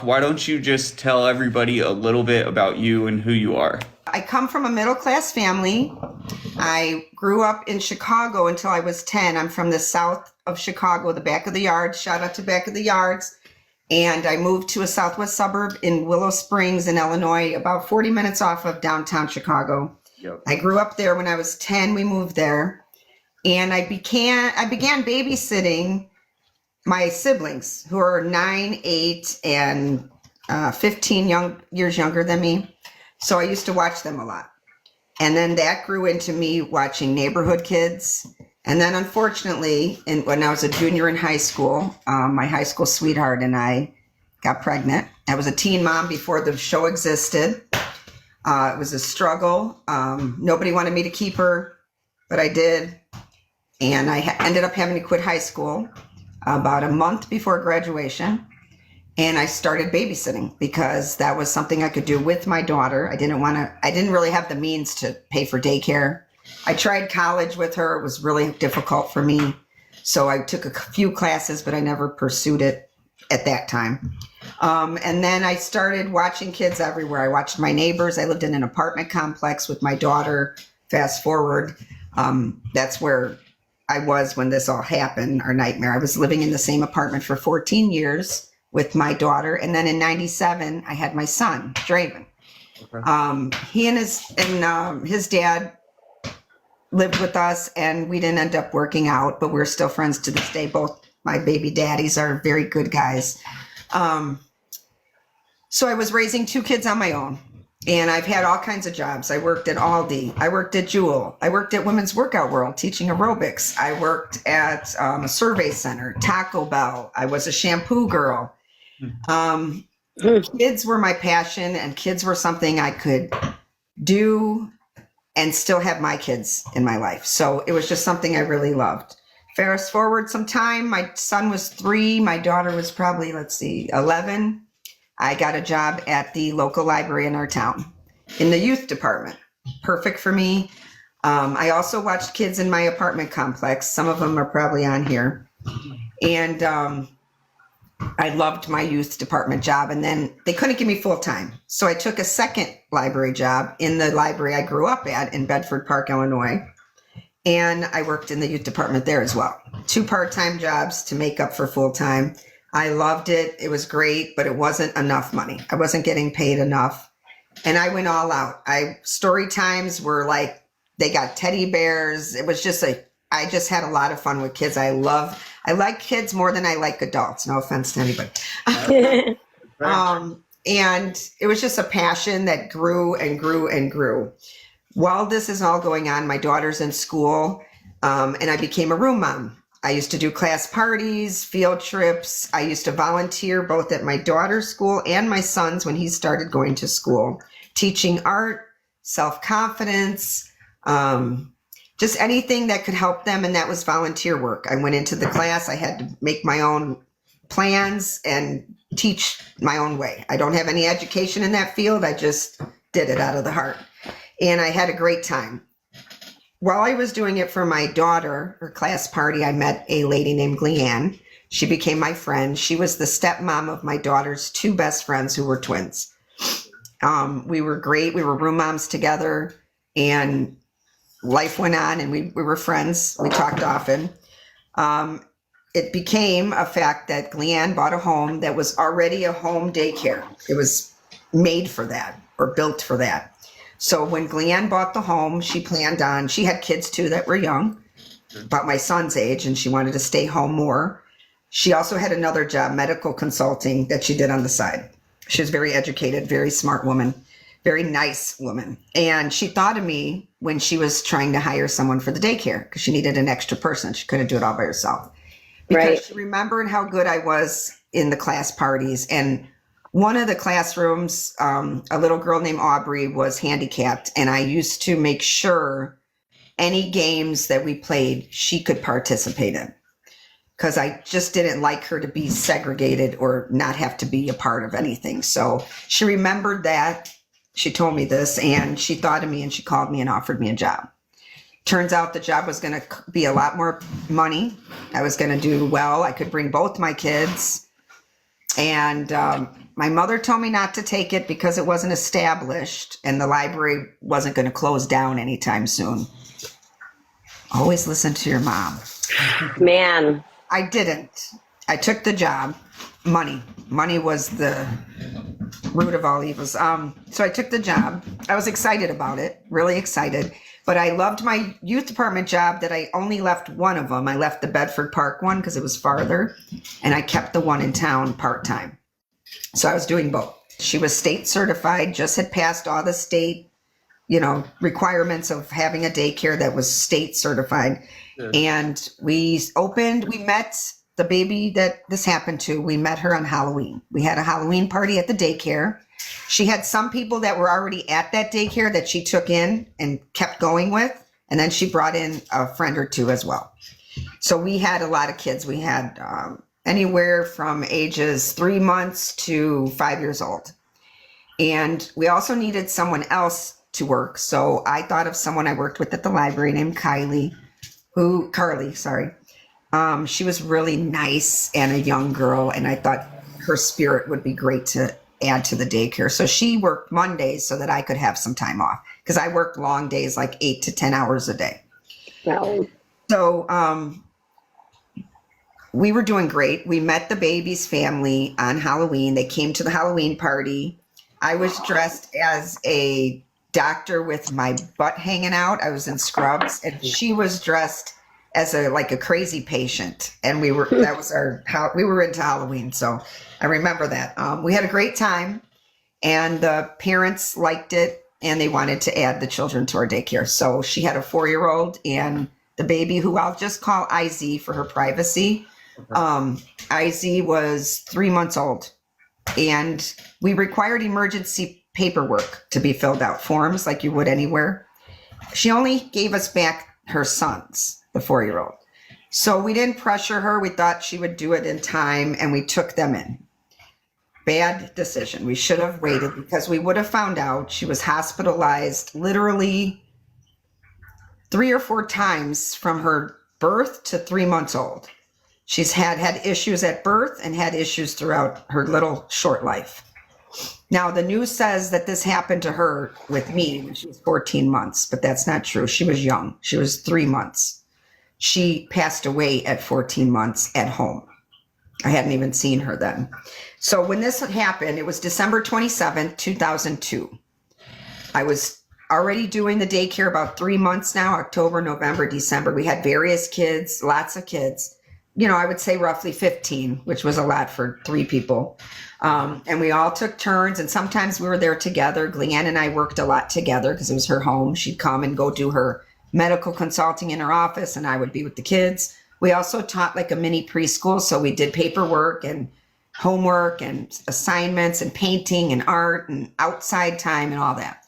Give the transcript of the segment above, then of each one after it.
Why don't you just tell everybody a little bit about you and who you are? I come from a middle-class family. I grew up in Chicago until I was 10. I'm from the south of Chicago, the back of the yards. Shout out to back of the yards. And I moved to a southwest suburb in Willow Springs in Illinois, about 40 minutes off of downtown Chicago. Yep. I grew up there. When I was 10, we moved there. And I began babysitting my siblings, who are 9, 8, and 15 years younger than me. So I used to watch them a lot. And then that grew into me watching Neighborhood Kids. And then unfortunately, when I was a junior in high school, my high school sweetheart and I got pregnant. I was a teen mom before the show existed. It was a struggle. Nobody wanted me to keep her, but I did. And I ended up having to quit high school about a month before graduation. And I started babysitting because that was something I could do with my daughter. I didn't really have the means to pay for daycare. I tried college with her. It was really difficult for me. So I took a few classes, but I never pursued it at that time. And then I started watching kids everywhere. I watched my neighbors. I lived in an apartment complex with my daughter. Fast forward, that's where I was when this all happened, our nightmare. I was living in the same apartment for 14 years with my daughter. And then in 97, I had my son, Draven. Okay. He and his dad lived with us, and we didn't end up working out, but we're still friends to this day. Both my baby daddies are very good guys. So I was raising 2 kids on my own, and I've had all kinds of jobs. I worked at Aldi. I worked at Jewel. I worked at Women's Workout World teaching aerobics. I worked at a survey center, Taco Bell. I was a shampoo girl. Kids were my passion, and kids were something I could do and still have my kids in my life. So it was just something I really loved. Fast forward some time, my son was 3, my daughter was probably, 11. I got a job at the local library in our town in the youth department. Perfect for me. I also watched kids in my apartment complex. Some of them are probably on here. And I loved my youth department job, and then they couldn't give me full time. So I took a second library job in the library I grew up at in Bedford Park, Illinois. And I worked in the youth department there as well. 2 part-time jobs to make up for full time. I loved it. It was great, but it wasn't enough money. I wasn't getting paid enough. And I went all out. Story times were like, they got teddy bears. It was just I just had a lot of fun with kids. I like kids more than I like adults. No offense to anybody. And it was just a passion that grew and grew and grew. While this is all going on, my daughter's in school, and I became a room mom. I used to do class parties, field trips. I used to volunteer both at my daughter's school and my son's when he started going to school, teaching art, self-confidence, just anything that could help them. And that was volunteer work. I went into the class. I had to make my own plans and teach my own way. I don't have any education in that field. I just did it out of the heart. And I had a great time. While I was doing it for my daughter, her class party, I met a lady named Leanne. She became my friend. She was the stepmom of my daughter's 2 best friends who were twins. We were great. We were room moms together, and life went on, and we were friends. We talked often. It became a fact that Leanne bought a home that was already a home daycare. It was made for that, or built for that. So when Leanne bought the home, she had kids too that were young, about my son's age, and she wanted to stay home more. She also had another job, medical consulting, that she did on the side. She was very educated, very smart woman, very nice woman. And she thought of me when she was trying to hire someone for the daycare because she needed an extra person. She couldn't do it all by herself. Because she remembered how good I was in the class parties. And one of the classrooms, a little girl named Aubrey was handicapped, and I used to make sure any games that we played, she could participate in, because I just didn't like her to be segregated or not have to be a part of anything. So she remembered that. She told me this, and she thought of me, and she called me and offered me a job. Turns out the job was going to be a lot more money. I was going to do well. I could bring both my kids. And my mother told me not to take it because it wasn't established and the library wasn't going to close down anytime soon. Always listen to your mom. Man. I didn't. I took the job. Money was the root of all evils. So I took the job. I was excited about it, really excited. But I loved my youth department job that I only left one of them. I left the Bedford Park one because it was farther, and I kept the one in town part-time. So I was doing both. She was state certified, just had passed all the state, requirements of having a daycare that was state certified. Sure. And we met the baby that this happened to. We met her on Halloween. We had a Halloween party at the daycare. She had some people that were already at that daycare that she took in and kept going with. And then she brought in a friend or two as well. So we had a lot of kids. We had anywhere from ages 3 months to 5 years old. And we also needed someone else to work. So I thought of someone I worked with at the library named Carly. She was really nice and a young girl. And I thought her spirit would be great to add to the daycare. So she worked Mondays so that I could have some time off because I worked long days, like 8 to 10 hours a day. Wow. So we were doing great. We met the baby's family on Halloween. They came to the Halloween party. I was dressed as a doctor with my butt hanging out. I was in scrubs, and she was dressed as a crazy patient. And we were into Halloween. So I remember that. We had a great time, and the parents liked it, and they wanted to add the children to our daycare. So she had a 4-year-old and the baby, who I'll just call IZ for her privacy. IZ was 3 months old, and we required emergency paperwork to be filled out, forms like you would anywhere. She only gave us back her sons, the 4-year-old. So we didn't pressure her. We thought she would do it in time, and we took them in. Bad decision. We should have waited because we would have found out. She was hospitalized literally 3 or 4 times from her birth to 3 months old. She's had issues at birth and had issues throughout her little short life. Now, the news says that this happened to her with me when she was 14 months, but that's not true. She was young. She was 3 months. She passed away at 14 months at home. I hadn't even seen her then. So when this happened, it was December 27th, 2002. I was already doing the daycare about 3 months now, October, November, December. We had various kids, lots of kids. I would say roughly 15, which was a lot for 3 people. And we all took turns, and sometimes we were there together. Gleanne and I worked a lot together because it was her home. She'd come and go do her medical consulting in her office, and I would be with the kids. We also taught like a mini preschool, so we did paperwork and homework and assignments and painting and art and outside time and all that.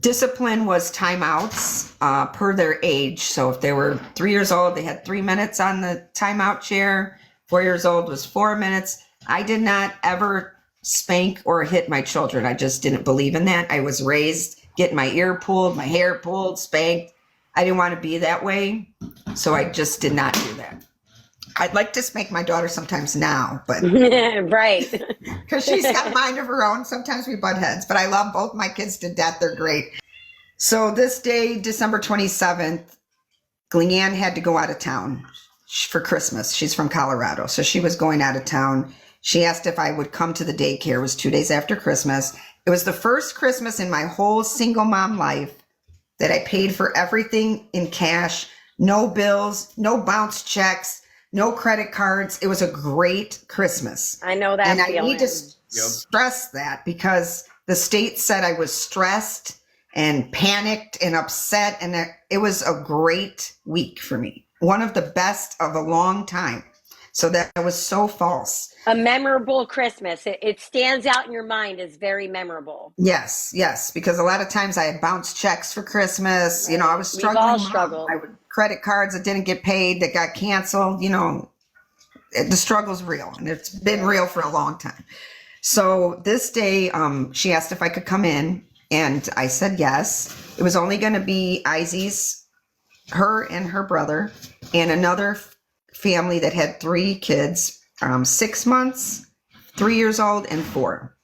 Discipline was timeouts per their age. So if they were 3 years old, they had 3 minutes on the timeout chair. 4 years old was 4 minutes. I did not ever spank or hit my children. I just didn't believe in that. I was raised getting my ear pulled, my hair pulled, spanked. I didn't want to be that way. So I just did not do that. I'd like to spank my daughter sometimes now, but right. Because she's got a mind of her own. Sometimes we butt heads, but I love both my kids to death. They're great. So this day, December 27th, Gleanne had to go out of town for Christmas. She's from Colorado, so she was going out of town. She asked if I would come to the daycare. It was 2 days after Christmas. It was the first Christmas in my whole single mom life that I paid for everything in cash, no bills, no bounce checks, no credit cards. It was a great Christmas. I know that and feeling. I need to stress that because the state said I was stressed and panicked and upset. And it was a great week for me. One of the best of a long time. So that was so false. A memorable Christmas. It stands out in your mind as very memorable. Yes. Because a lot of times I had bounced checks for Christmas. Right. I was struggling. We've all struggled. I would credit cards that didn't get paid, that got canceled. The struggle's real, and it's been real for a long time. So this day, she asked if I could come in, and I said yes. It was only going to be her and her brother, and another family that had 3 kids, 6 months, 3 years old, and 4.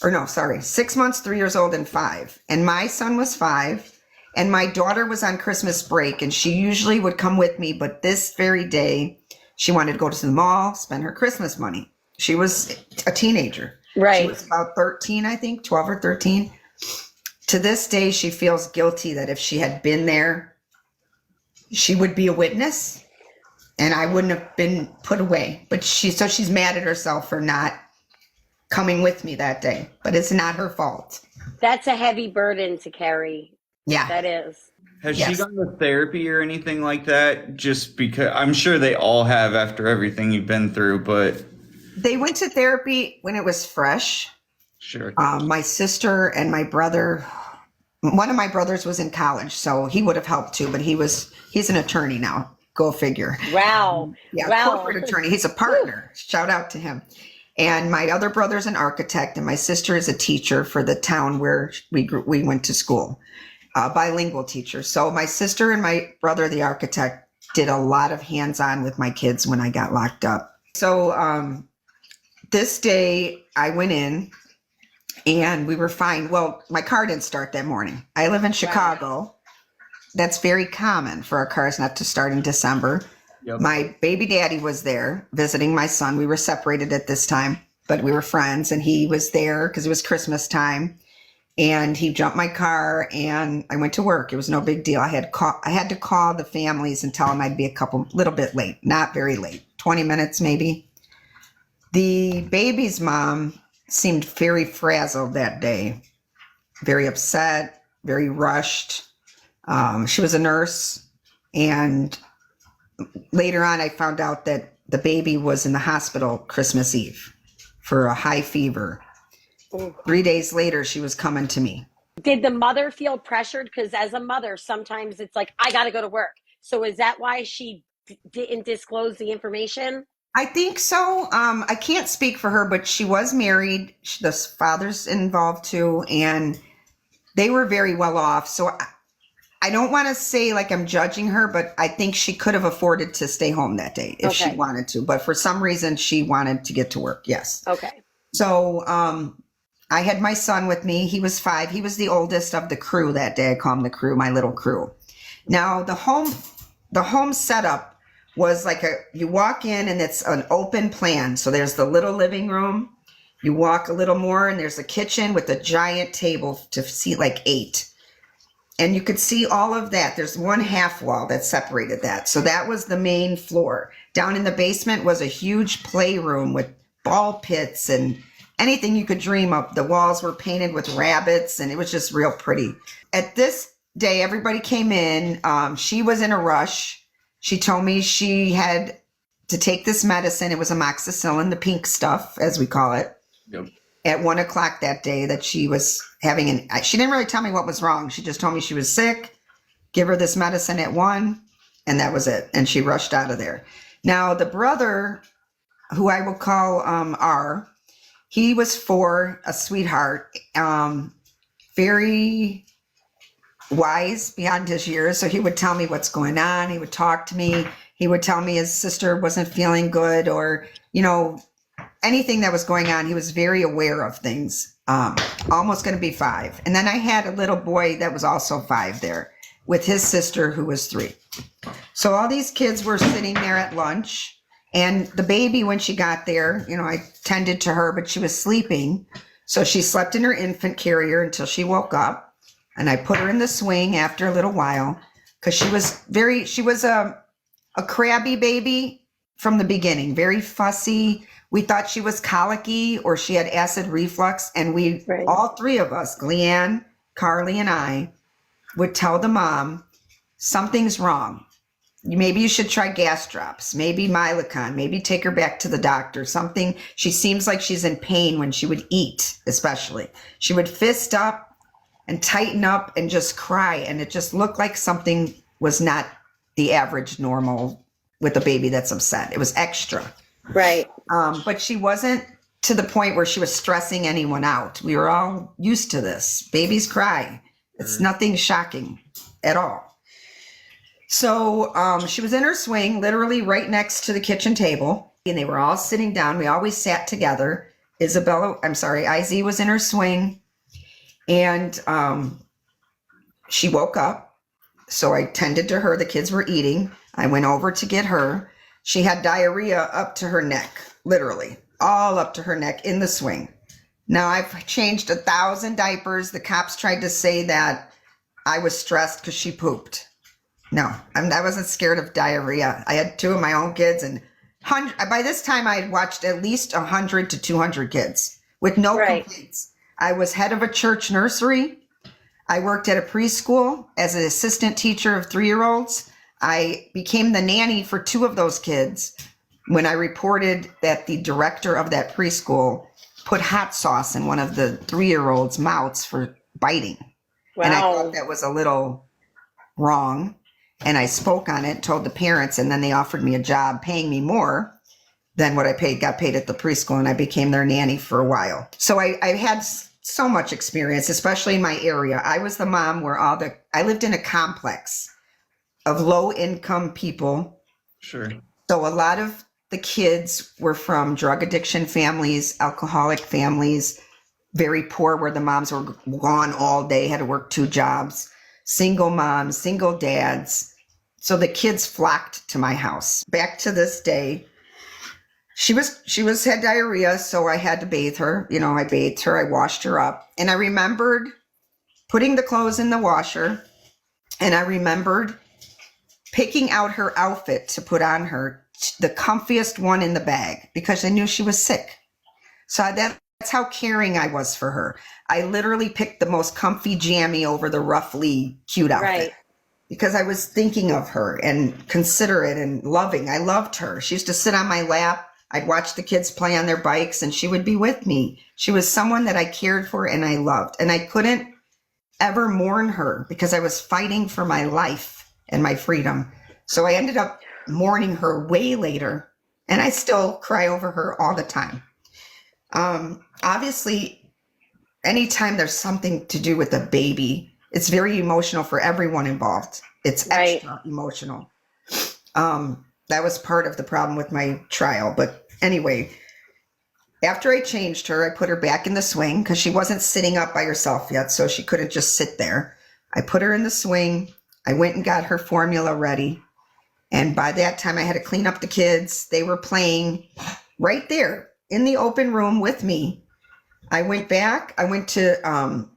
Or no, sorry, 6 months, 3 years old, and 5. And my son was 5. And my daughter was on Christmas break, and she usually would come with me. But this very day, she wanted to go to the mall, spend her Christmas money. She was a teenager. Right. She was about 13, I think, 12 or 13. To this day, she feels guilty that if she had been there, she would be a witness and I wouldn't have been put away. But she's mad at herself for not coming with me that day. But it's not her fault. That's a heavy burden to carry. Yeah. That is. Has she gone to therapy or anything like that? Just because I'm sure they all have after everything you've been through, but they went to therapy when it was fresh. Sure. My sister and my brother, one of my brothers was in college, so he would have helped too, but he's an attorney now. Go figure. Wow. Corporate attorney. He's a partner. Shout out to him. And my other brother's an architect, and my sister is a teacher for the town where we went to school, bilingual teacher. So my sister and my brother, the architect, did a lot of hands-on with my kids when I got locked up. So this day I went in and we were fine. Well, my car didn't start that morning. I live in Chicago. Wow. That's very common for our cars not to start in December. Yep. My baby daddy was there visiting my son. We were separated at this time, but we were friends, and he was there because it was Christmas time. And he jumped my car and I went to work. It was no big deal. I had to call the families and tell them I'd be a little bit late, not very late, 20 minutes maybe. The baby's mom seemed very frazzled that day, very upset, very rushed. She was a nurse, and later on I found out that the baby was in the hospital Christmas Eve for a high fever. 3 days later, she was coming to me. Did the mother feel pressured? Because as a mother, sometimes it's like, I got to go to work. So is that why she didn't disclose the information? I think so. I can't speak for her, but she was married. The father's involved too, and they were very well off. So I don't want to say like I'm judging her, but I think she could have afforded to stay home that day if she wanted to. But for some reason, she wanted to get to work. Yes. Okay. So I had my son with me. He was 5. He was the oldest of the crew that day. I call him the crew, my little crew. Now the home setup was like you walk in and it's an open plan. So there's the little living room. You walk a little more and there's a kitchen with a giant table to seat like 8. And you could see all of that. There's one half wall that separated that. So that was the main floor. Down in the basement was a huge playroom with ball pits and anything you could dream of. The walls were painted with rabbits and it was just real pretty. At this day, everybody came in. She was in a rush. She told me she had to take this medicine. It was amoxicillin, the pink stuff, as we call it. Yep. At 1:00 that day that she was having she didn't really tell me what was wrong. She just told me she was sick, give her this medicine at 1, and that was it. And she rushed out of there. Now, the brother, who I will call R, he was 4, a sweetheart, very wise beyond his years. So he would tell me what's going on. He would talk to me. He would tell me his sister wasn't feeling good or, anything that was going on. He was very aware of things, almost going to be 5. And then I had a little boy that was also 5 there with his sister who was 3. So all these kids were sitting there at lunch. And the baby, when she got there, I tended to her, but she was sleeping. So she slept in her infant carrier until she woke up. And I put her in the swing after a little while because she was a crabby baby from the beginning, very fussy. We thought she was colicky or she had acid reflux. And all 3 of us, Leanne, Carly, and I, would tell the mom, something's wrong. Maybe you should try gas drops, maybe Mylicon, maybe take her back to the doctor, something. She seems like she's in pain when she would eat, especially. She would fist up and tighten up and just cry. And it just looked like something was not the average normal with a baby that's upset. It was extra. Right. But she wasn't to the point where she was stressing anyone out. We were all used to this. Babies cry. It's nothing shocking at all. So she was in her swing, literally right next to the kitchen table. and they were all sitting down. We always sat together. IZ was in her swing, and she woke up. So I tended to her. The kids were eating. I went over to get her. She had diarrhea up to her neck, literally, all up to her neck in the swing. Now, I've changed 1,000 diapers. The cops tried to say that I was stressed because she pooped. No, I wasn't scared of diarrhea. I had 2 of my own kids, and by this time I had watched at least 100 to 200 kids with no complaints. I was head of a church nursery. I worked at a preschool as an assistant teacher of 3-year-olds. I became the nanny for 2 of those kids when I reported that the director of that preschool put hot sauce in one of the 3-year-olds' mouths for biting. Wow. And I thought that was a little wrong. And I spoke on it, told the parents, and then they offered me a job paying me more than what I got paid at the preschool, and I became their nanny for a while. So I had so much experience, especially in my area. I was the mom where I lived in a complex of low-income people. Sure. So a lot of the kids were from drug addiction families, alcoholic families, very poor, where the moms were gone all day, had to work 2 jobs, single moms, single dads. So the kids flocked to my house. Back to this day, she had diarrhea, so I had to bathe her. I bathed her, I washed her up. And I remembered putting the clothes in the washer, and I remembered picking out her outfit to put on her, the comfiest one in the bag, because I knew she was sick. So that's how caring I was for her. I literally picked the most comfy jammy over the roughly cute outfit. Right. Because I was thinking of her and considerate and loving. I loved her. She used to sit on my lap. I'd watch the kids play on their bikes, and she would be with me. She was someone that I cared for and I loved. And I couldn't ever mourn her because I was fighting for my life and my freedom. So I ended up mourning her way later, and I still cry over her all the time. Obviously, anytime there's something to do with a baby, it's very emotional for everyone involved. It's extra emotional. That was part of the problem with my trial. But anyway, after I changed her, I put her back in the swing because she wasn't sitting up by herself yet, so she couldn't just sit there. I put her in the swing. I went and got her formula ready. And by that time, I had to clean up the kids. They were playing right there in the open room with me. I went back. I went to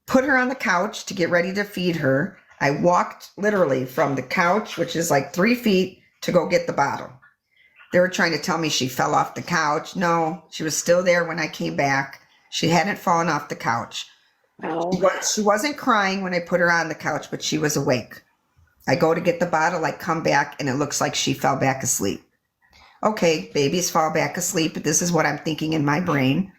put her on the couch to get ready to feed her. I walked literally from the couch, which is like 3 feet, to go get the bottle. They were trying to tell me she fell off the couch. No, she was still there when I came back. She hadn't fallen off the couch. Oh. She wasn't crying when I put her on the couch, but she was awake. I go to get the bottle, I come back, and it looks like she fell back asleep. Okay, babies fall back asleep, but this is what I'm thinking in my brain.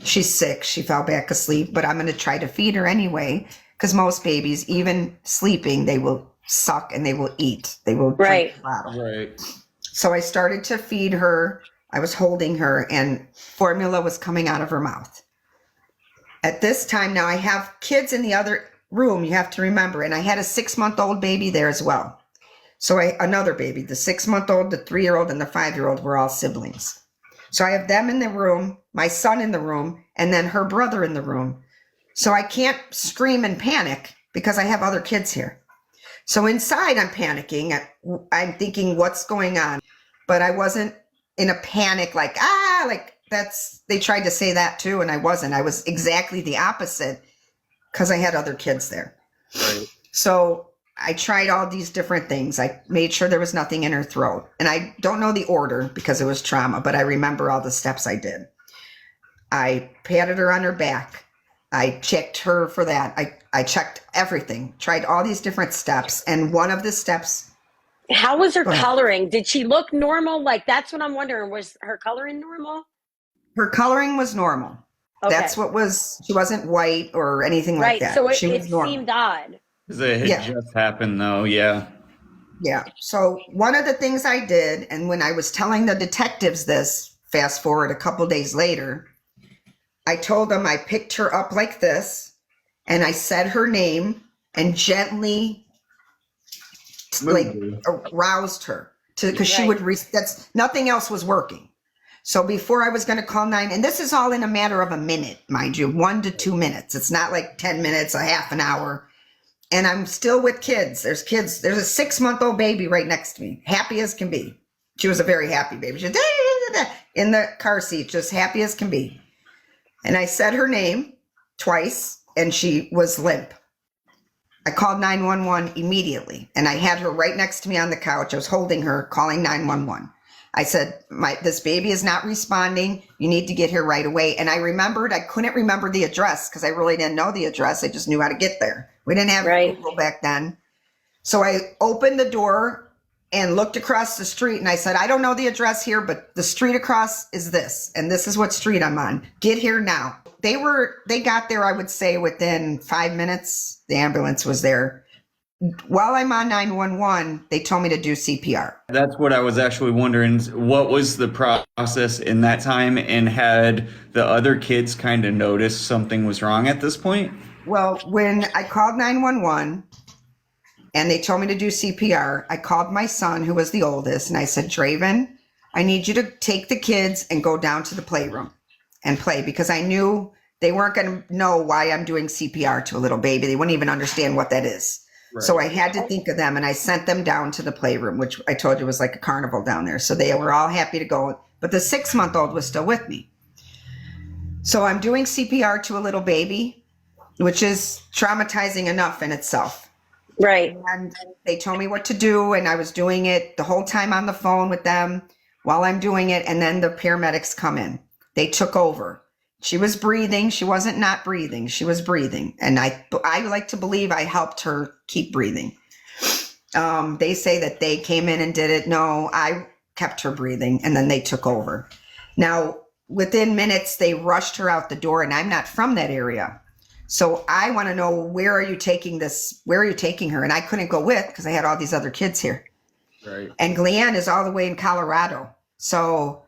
She's sick, she fell back asleep, but I'm going to try to feed her anyway, because most babies, even sleeping, they will suck and they will eat. They will drink the bottle. Right. So I started to feed her. I was holding her, and formula was coming out of her mouth. At this time, now I have kids in the other room, you have to remember, and I had a 6-month-old baby there as well. So another baby, the 6-month-old, the 3-year-old, and the 5-year-old were all siblings. So I have them in the room, my son in the room, and then her brother in the room. So I can't scream and panic because I have other kids here. So inside I'm panicking. I'm thinking, what's going on? But I wasn't in a panic like they tried to say that too, and I wasn't. I was exactly the opposite because I had other kids there. Right. So I tried all these different things. I made sure there was nothing in her throat. And I don't know the order because it was trauma, but I remember all the steps I did. I patted her on her back. I checked her for that. I checked everything, tried all these different steps. And one of the steps. How was her coloring? Did she look normal? Like, that's what I'm wondering. Was her coloring normal? Her coloring was normal. Okay. That's what she wasn't white or anything like that. So she it seemed odd. It had just happened though. Yeah. Yeah. So one of the things I did, and when I was telling the detectives this, fast forward a couple days later, I told them I picked her up like this and I said her name and gently roused her. because she would, that's nothing else was working. So before I was going to call 9, and this is all in a matter of a minute, mind you, 1 to 2 minutes. It's not like 10 minutes, a half an hour. And I'm still with kids. There's kids. There's a 6-month-old baby right next to me, happy as can be. She was a very happy baby. She was in the car seat, just happy as can be. And I said her name twice, and she was limp. I called 911 immediately, and I had her right next to me on the couch. I was holding her, calling 911. I said, this baby is not responding. You need to get here right away. And I remembered, I couldn't remember the address because I really didn't know the address. I just knew how to get there. We didn't have Google back then. So I opened the door and looked across the street, and I said, I don't know the address here, but the street across is this, and this is what street I'm on. Get here now. They got there, I would say, within 5 minutes. The ambulance was there. While I'm on 911, they told me to do CPR. That's what I was actually wondering. What was the process in that time, and had the other kids kind of noticed something was wrong at this point? Well, when I called 911 and they told me to do CPR, I called my son, who was the oldest, and I said, Draven, I need you to take the kids and go down to the playroom and play, because I knew they weren't going to know why I'm doing CPR to a little baby. They wouldn't even understand what that is. Right. So I had to think of them, and I sent them down to the playroom, which I told you was like a carnival down there. So they were all happy to go, but the 6-month-old was still with me. So I'm doing CPR to a little baby, which is traumatizing enough in itself. Right. And they told me what to do, and I was doing it the whole time on the phone with them while I'm doing it. And then the paramedics come in. They took over. She was breathing. She wasn't not breathing. She was breathing. And I like to believe I helped her keep breathing. They say that they came in and did it. No, I kept her breathing, and then they took over. Now, within minutes, they rushed her out the door, and I'm not from that area. So I want to know, where are you taking this? Where are you taking her? And I couldn't go with, because I had all these other kids here. Right. And Gleanne is all the way in Colorado. So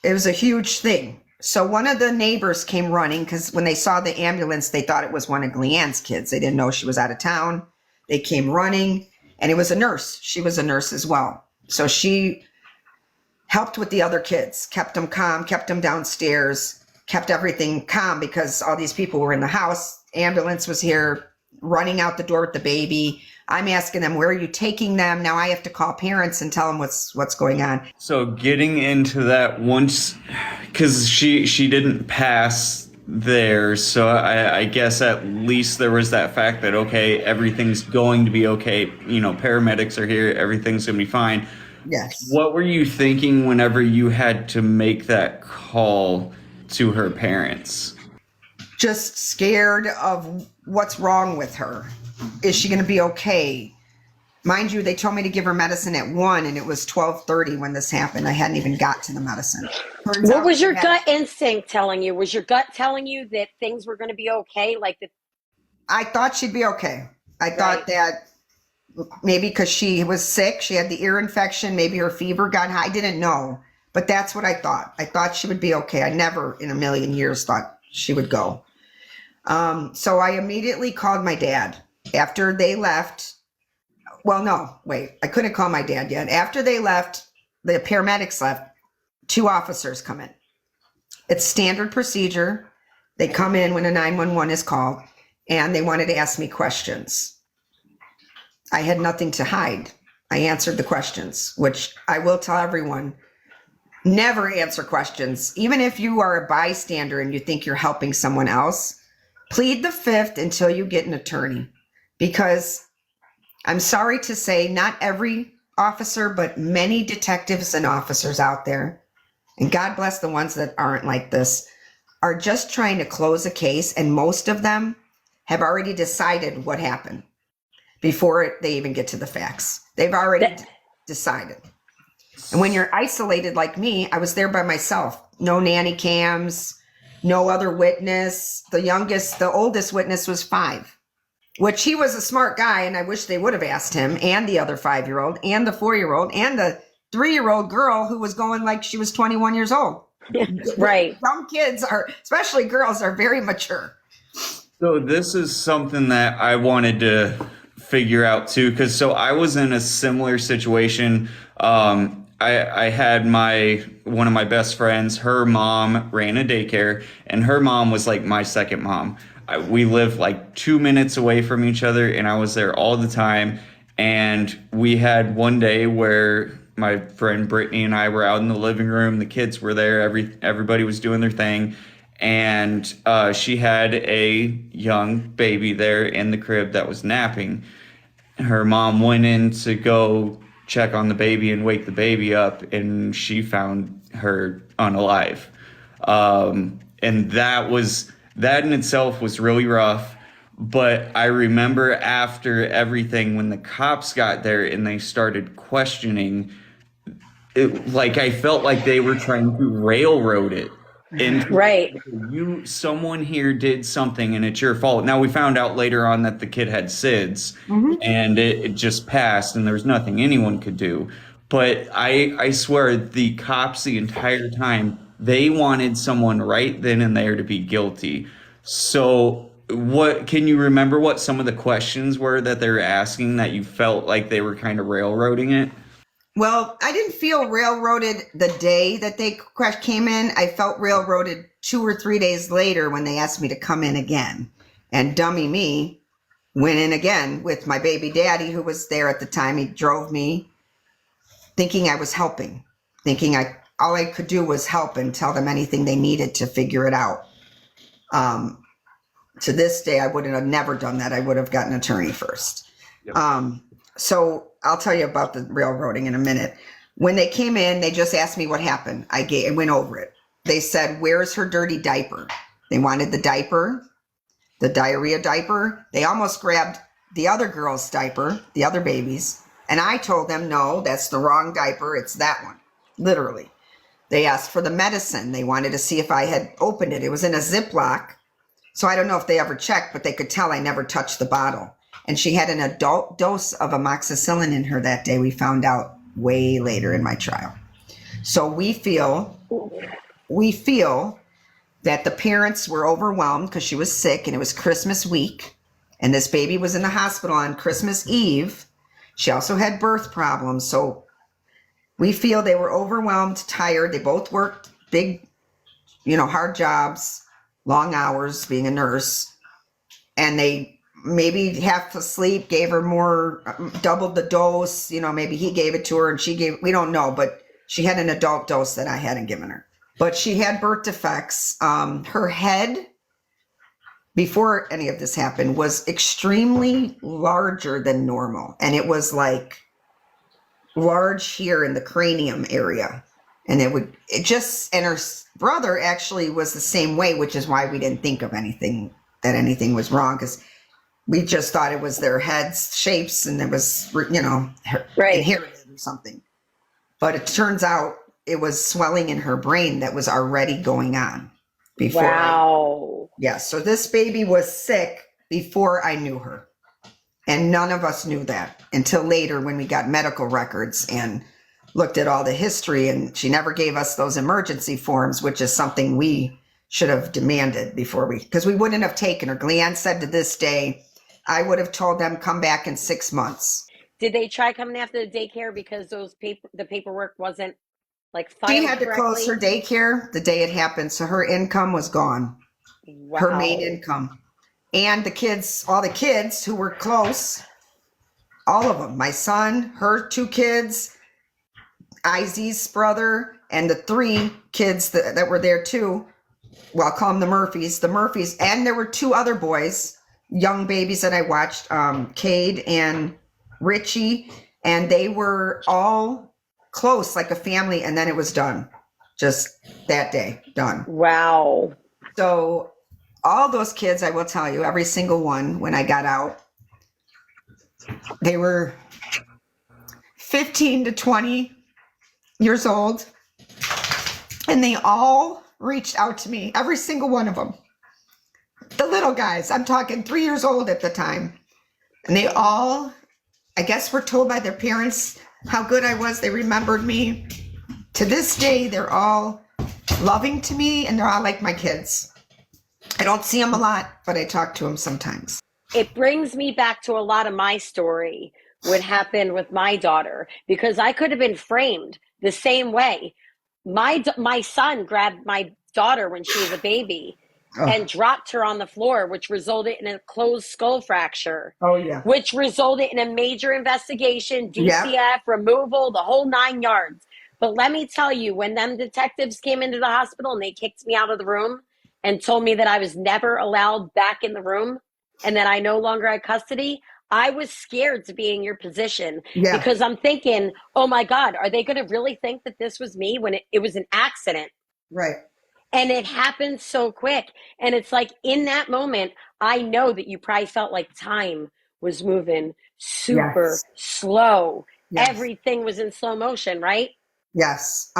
it was a huge thing. So one of the neighbors came running, because when they saw the ambulance, they thought it was one of Gleanne's kids. They didn't know she was out of town. They came running, and it was a nurse. She was a nurse as well. So she helped with the other kids, kept them calm, kept them downstairs, kept everything calm, because all these people were in the house. Ambulance was here, running out the door with the baby. I'm asking them, where are you taking them? Now I have to call parents and tell them what's going on. So getting into that once, because she didn't pass there, so I guess at least there was that fact that, okay, everything's going to be okay. You know, paramedics are here. Everything's going to be fine. Yes. What were you thinking whenever you had to make that call to her parents? Just scared of what's wrong with her. Is she going to be okay? Mind you, they told me to give her medicine at 1, and it was 12:30 when this happened. I hadn't even got to the medicine. What was your gut instinct telling you? Was your gut telling you that things were going to be okay? I thought she'd be okay. I thought that maybe because she was sick, she had the ear infection, maybe her fever got high. I didn't know, but that's what I thought. I thought she would be okay. I never in a million years thought she would go. So I immediately called my dad after they left. Well, no, wait, I couldn't call my dad yet. After they left, the paramedics left, 2 officers come in. It's standard procedure. They come in when a 911 is called, and they wanted to ask me questions. I had nothing to hide. I answered the questions, which I will tell everyone, never answer questions. Even if you are a bystander and you think you're helping someone else, plead the 5th until you get an attorney, because I'm sorry to say, not every officer, but many detectives and officers out there, and God bless the ones that aren't like this, are just trying to close a case, and most of them have already decided what happened before they even get to the facts. They've already decided. And when you're isolated like me, I was there by myself. No nanny cams, no other witness. The oldest witness was 5. Which he was a smart guy, and I wish they would have asked him, and the other 5-year-old, and the 4-year-old, and the 3-year-old girl who was going like she was 21 years old. Right. Some kids are, especially girls, are very mature. So this is something that I wanted to figure out too, because I was in a similar situation. I had one of my best friends, her mom ran a daycare, and her mom was like my second mom. We lived like 2 minutes away from each other, and I was there all the time. And we had one day where my friend Brittany and I were out in the living room. The kids were there. Everybody was doing their thing, and she had a young baby there in the crib that was napping. Her mom went in to go check on the baby and wake the baby up, and she found her unalive. And that in itself was really rough. But I remember after everything, when the cops got there and they started questioning, like I felt like they were trying to railroad it. And Right. someone here did something and it's your fault. Now we found out later on that the kid had SIDS, and it just passed and there was nothing anyone could do. But I swear the cops the entire time, they wanted someone right then and there to be guilty. So what can you remember what some of the questions were that they were asking that you felt like they were kind of railroading it? Well, I didn't feel railroaded the day that they came in. I felt railroaded 2 or 3 days later when they asked me to come in again. And dummy me went in again with my baby daddy, who was there at the time. He drove me thinking I was helping, thinking all I could do was help and tell them anything they needed to figure it out. To this day, I would have never done that. I would have gotten an attorney first. Yep. So I'll tell you about the railroading in a minute. When they came in, they just asked me what happened. I went over it. They said, "Where's her dirty diaper?" They wanted the diaper, the diarrhea diaper. They almost grabbed the other girl's diaper, the other baby's. And I told them, no, that's the wrong diaper. It's that one, literally. They asked for the medicine. They wanted to see if I had opened it. It was in a Ziploc. So I don't know if they ever checked, but they could tell I never touched the bottle. And she had an adult dose of amoxicillin in her that day. We found out way later in my trial. So we feel that the parents were overwhelmed because she was sick and it was Christmas week. And this baby was in the hospital on Christmas Eve. She also had birth problems. So we feel they were overwhelmed, tired. They both worked big, hard jobs, long hours being a nurse. And they maybe half asleep, gave her more, doubled the dose. Maybe he gave it to her and we don't know, but she had an adult dose that I hadn't given her. But she had birth defects. Her head, before any of this happened, was extremely larger than normal. And it was like large here in the cranium area. And and her brother actually was the same way, which is why we didn't think of anything was wrong, because we just thought it was their heads shapes and it was, right, inherited or something. But it turns out it was swelling in her brain that was already going on before. Wow. So this baby was sick before I knew her. And none of us knew that until later when we got medical records and looked at all the history. And she never gave us those emergency forms, which is something we should have demanded because we wouldn't have taken her. Gleanne said to this day, I would have told them come back in 6 months. Did they try coming after the daycare because the paperwork wasn't filed She had correctly? to close her daycare the day it happened. So her income was gone. Wow. Her main income. And all the kids who were close, all of them, my son, her 2 kids, Izzy's brother, and the 3 kids that were there too. Well, I'll call them the Murphys. And there were 2 other boys, young babies that I watched, Cade and Richie, and they were all close like a family, and then it was done. Just that day, done. Wow. So all those kids, I will tell you, every single one, when I got out, they were 15 to 20 years old, and they all reached out to me, every single one of them. The little guys, I'm talking 3 years old at the time. And they all, I guess, were told by their parents how good I was. They remembered me. To this day, they're all loving to me, and they're all like my kids. I don't see them a lot, but I talk to them sometimes. It brings me back to a lot of my story would happen with my daughter, because I could have been framed the same way. My son grabbed my daughter when she was a baby and dropped her on the floor, which resulted in a closed skull fracture. Oh, yeah. Which resulted in a major investigation, DCF, Yeah. removal, the whole 9 yards. But let me tell you, when them detectives came into the hospital and they kicked me out of the room and told me that I was never allowed back in the room and that I no longer had custody, I was scared to be in your position, Yeah. because I'm thinking, oh my God, are they going to really think that this was me when it was an accident? Right. And it happened so quick. And it's like, in that moment, I know that you probably felt like time was moving super Yes. slow. Yes. Everything was in slow motion, right? Yes.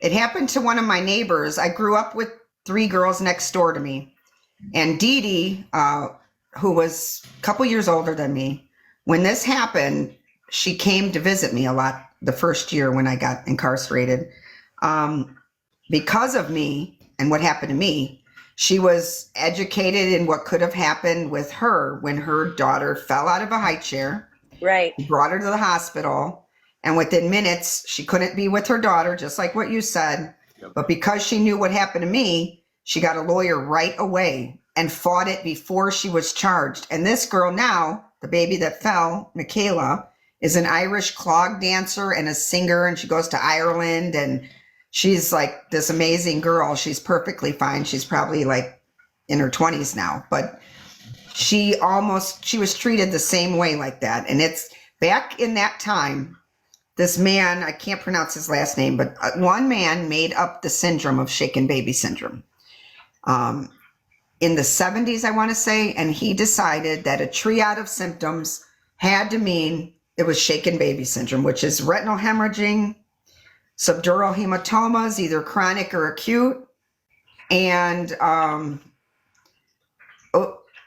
It happened to one of my neighbors. I grew up with 3 girls next door to me. And Dee Dee, who was a couple years older than me, when this happened, she came to visit me a lot the first year when I got incarcerated. Because of me and what happened to me, she was educated in what could have happened with her when her daughter fell out of a high chair. Right. He brought her to the hospital, and within minutes, she couldn't be with her daughter, just like what you said. Yep. But because she knew what happened to me, she got a lawyer right away and fought it before she was charged. And this girl now, the baby that fell, Michaela, is an Irish clog dancer and a singer, and she goes to Ireland, and she's like this amazing girl. She's perfectly fine. She's probably like in her 20s now, but she was treated the same way like that. And it's back in that time, this man, I can't pronounce his last name, but one man made up the syndrome of shaken baby syndrome in the 70s, I want to say. And he decided that a triad of symptoms had to mean it was shaken baby syndrome, which is retinal hemorrhaging, subdural hematomas, either chronic or acute, and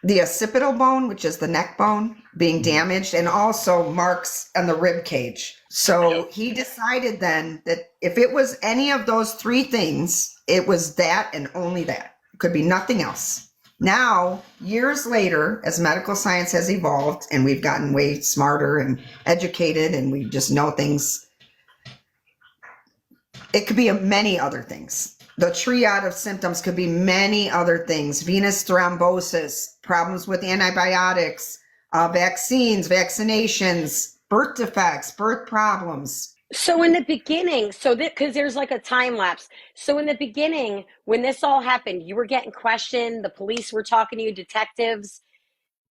the occipital bone, which is the neck bone, being damaged, and also marks on the rib cage. So he decided then that if it was any of those 3 things, it was that and only that. It could be nothing else. Now, years later, as medical science has evolved and we've gotten way smarter and educated and we just know things, it could be many other things. The triad of symptoms could be many other things: venous thrombosis, problems with antibiotics, vaccines, vaccinations, birth defects, birth problems. So in the beginning, because there's like a time lapse. So in the beginning, when this all happened, you were getting questioned, the police were talking to you, detectives,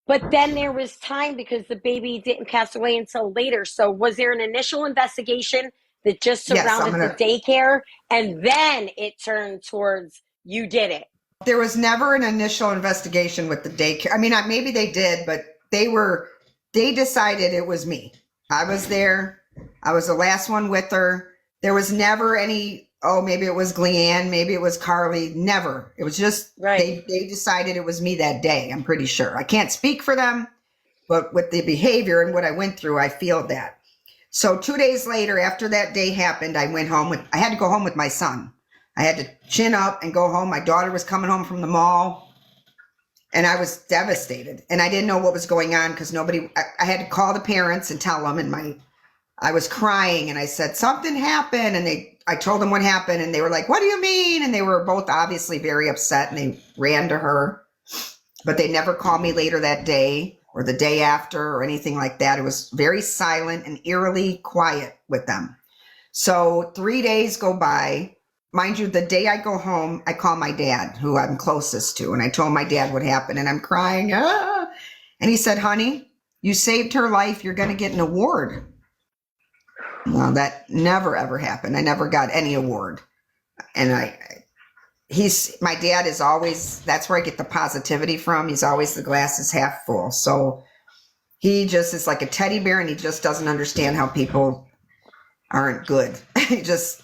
but then there was time because the baby didn't pass away until later. So was there an initial investigation that just surrounded the daycare, and then it turned towards you did it? There was never an initial investigation with the daycare. I mean, maybe they did, but they decided it was me. I was there. I was the last one with her. There was never any, maybe it was Gleanne, maybe it was Carly. Never. It was just, right. They decided it was me that day. I'm pretty sure. I can't speak for them, but with the behavior and what I went through, I feel that. So 2 days later, after that day happened, I had to go home with my son. I had to chin up and go home. My daughter was coming home from the mall, and I was devastated. And I didn't know what was going on because I had to call the parents and tell them. And I was crying, and I said, something happened. And I told them what happened, and they were like, what do you mean? And they were both obviously very upset, and they ran to her, but they never called me later that day or the day after or anything like that. It was very silent and eerily quiet with them. So 3 days go by. Mind you, the day I go home, I call my dad, who I'm closest to, and I told my dad what happened, and I'm crying. And he said, honey, you saved her life. You're going to get an award. Well, that never, ever happened. I never got any award. And my dad is always, that's where I get the positivity from. He's always the glass is half full. So he just is like a teddy bear, and he just doesn't understand how people aren't good. He just,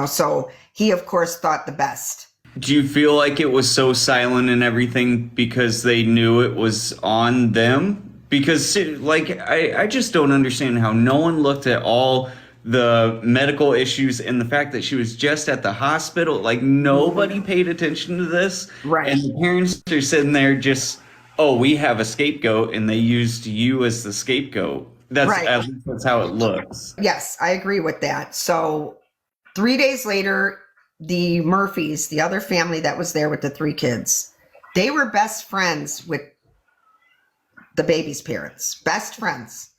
so he, of course, thought the best. Do you feel like it was so silent and everything because they knew it was on them? Because, I just don't understand how no one looked at all the medical issues and the fact that she was just at the hospital. Like, nobody paid attention to this. Right. And the parents are sitting there just, we have a scapegoat, and they used you as the scapegoat. That's Right. at least that's how it looks. Yes, I agree with that. So 3 days later, the Murphys, the other family that was there with the 3 kids, they were best friends with the baby's parents. Best friends.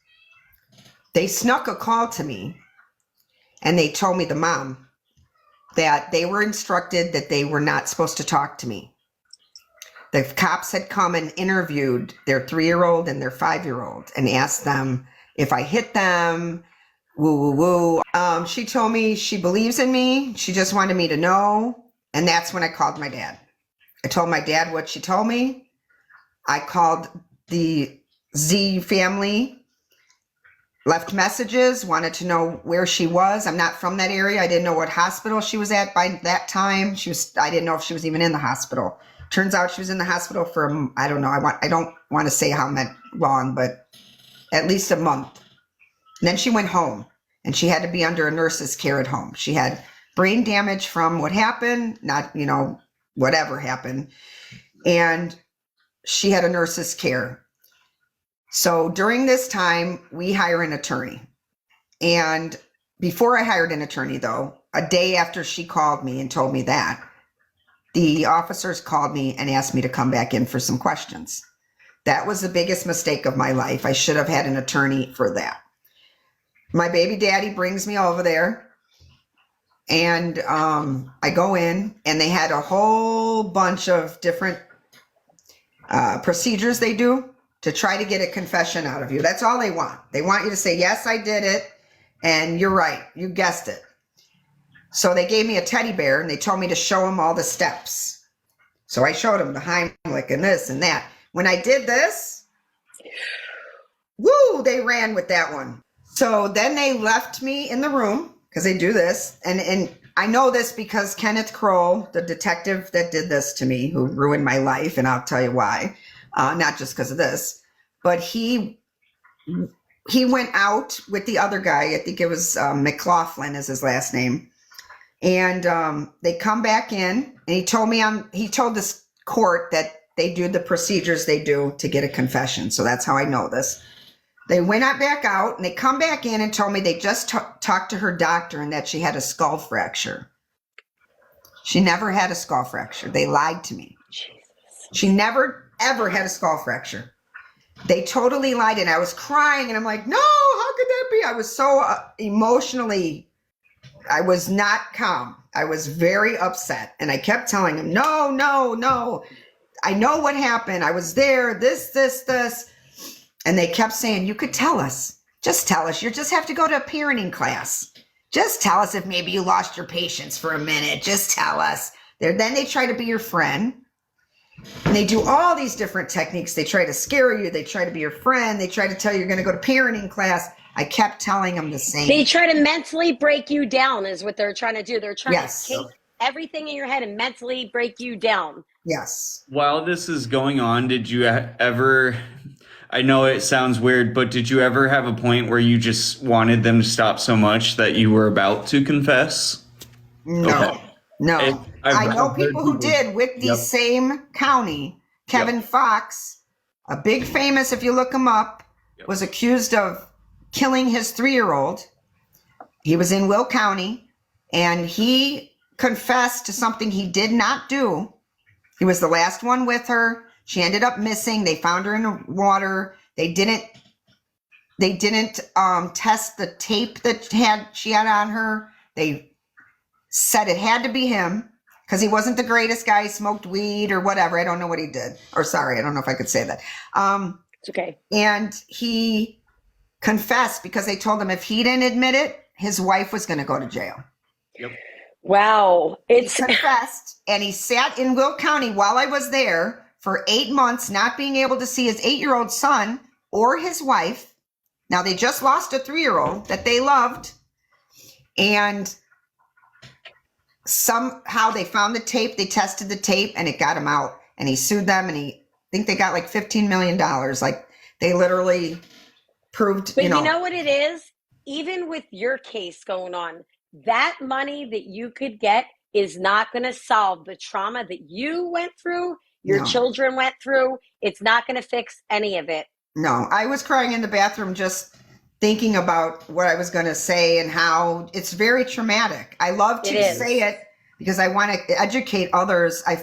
They snuck a call to me and they told me, the mom, that they were instructed that they were not supposed to talk to me. The cops had come and interviewed their 3-year-old and their 5-year-old and asked them if I hit them, woo, woo, woo. She told me she believes in me. She just wanted me to know. And that's when I called my dad. I told my dad what she told me. I called the Z family, left messages, wanted to know where she was. I'm not from that area. I didn't know what hospital she was at by that time. I didn't know if she was even in the hospital. Turns out she was in the hospital for, I don't know. I don't want to say how long, but at least a month. And then she went home and she had to be under a nurse's care at home. She had brain damage from what happened, not, whatever happened. And she had a nurse's care. So during this time, we hire an attorney. And before I hired an attorney, though, a day after she called me and told me that, the officers called me and asked me to come back in for some questions. That was the biggest mistake of my life. I should have had an attorney for that. My baby daddy brings me over there and I go in and they had a whole bunch of different procedures they do to try to get a confession out of you. That's all they want. They want you to say, yes, I did it. And you're right. You guessed it. So they gave me a teddy bear and they told me to show them all the steps. So I showed them the Heimlich and this and that. When I did this, woo, they ran with that one. So then they left me in the room because they do this. And I know this because Kenneth Kroll, the detective that did this to me, who ruined my life, and I'll tell you why, not just because of this, but he went out with the other guy. I think it was McLaughlin is his last name. And they come back in and he told this court that they do the procedures they do to get a confession. So that's how I know this. They went back out and they come back in and told me they just talked to her doctor and that she had a skull fracture. She never had a skull fracture. They lied to me. Jesus. She never, ever had a skull fracture. They totally lied. And I was crying and I'm like, no, how could that be? I was so emotionally, I was not calm. I was very upset. And I kept telling him, no, no, no. I know what happened. I was there, this. And they kept saying, you could tell us. Just tell us. You just have to go to a parenting class. Just tell us if maybe you lost your patience for a minute. Just tell us. Then they try to be your friend. And they do all these different techniques. They try to scare you. They try to be your friend. They try to tell you you're going to go to parenting class. I kept telling them the same. They try to mentally break you down is what they're trying to do. They're trying Yes. to take everything in your head and mentally break you down. Yes. While this is going on, did you ever, I know it sounds weird, but did you ever have a point where you just wanted them to stop so much that you were about to confess? No. Okay. No. I know people who did with the same county. Kevin Fox, a big famous, if you look him up, was accused of killing his 3-year-old. He was in Will County and he confessed to something he did not do. He was the last one with her. She ended up missing. They found her in the water. They didn't test the tape that she had on her. They said it had to be him because he wasn't the greatest guy. He smoked weed or whatever. I don't know what he did. Or sorry, I don't know if I could say that. It's okay. And he confessed because they told him if he didn't admit it, his wife was going to go to jail. Yep. Wow. He confessed and he sat in Will County while I was there for 8 months, not being able to see his 8-year-old son or his wife. Now they just lost a 3-year-old that they loved. And somehow they found the tape. They tested the tape and it got him out and he sued them. And I think they got like $15 million. Like they literally proved, But you know what it is? Even with your case going on, that money that you could get is not going to solve the trauma that you went through, your children went through. It's not going to fix any of it. No, I was crying in the bathroom just thinking about what I was going to say and how it's very traumatic. I love to say it because I want to educate others. I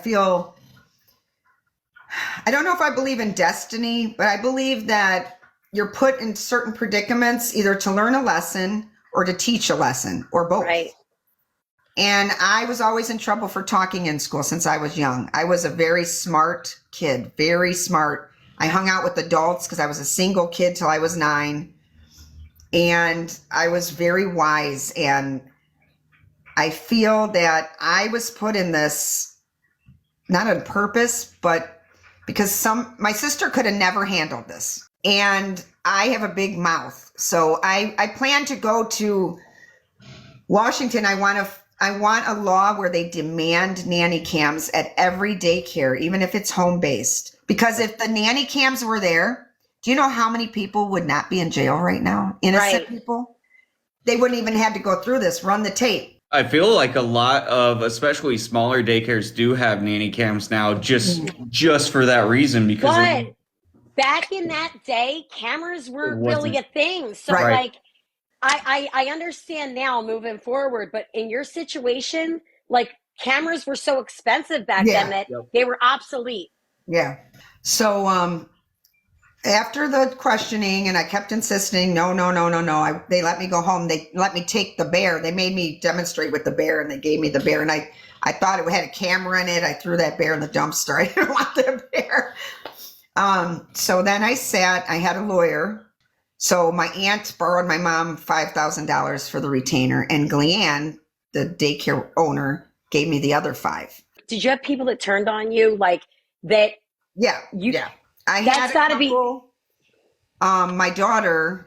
don't know if I believe in destiny, but I believe that you're put in certain predicaments either to learn a lesson or to teach a lesson or both. Right. And I was always in trouble for talking in school since I was young. I was a very smart kid, very smart. I hung out with adults because I was a single kid till I was 9. And I was very wise. And I feel that I was put in this, not on purpose, but because my sister could have never handled this. And I have a big mouth. So I plan to go to Washington. I want a law where they demand nanny cams at every daycare, even if it's home-based. Because if the nanny cams were there, do you know how many people would not be in jail right now? Innocent people? They wouldn't even have to go through this. Run the tape. I feel like a lot of, especially smaller daycares, do have nanny cams now, just for that reason. Because but back in that day, cameras weren't really a thing. So like, I understand now moving forward, but in your situation, like cameras were so expensive back then that they were obsolete. Yeah. So after the questioning, and I kept insisting, no. They let me go home. They let me take the bear. They made me demonstrate with the bear, and they gave me the bear. And I thought it had a camera in it. I threw that bear in the dumpster. I didn't want the bear. So then I had a lawyer. So my aunt borrowed my mom $5,000 for the retainer, and Gleanne, the daycare owner, gave me the other $5,000. Did you have people that turned on you like that? Yeah. I that's had got to be. My daughter.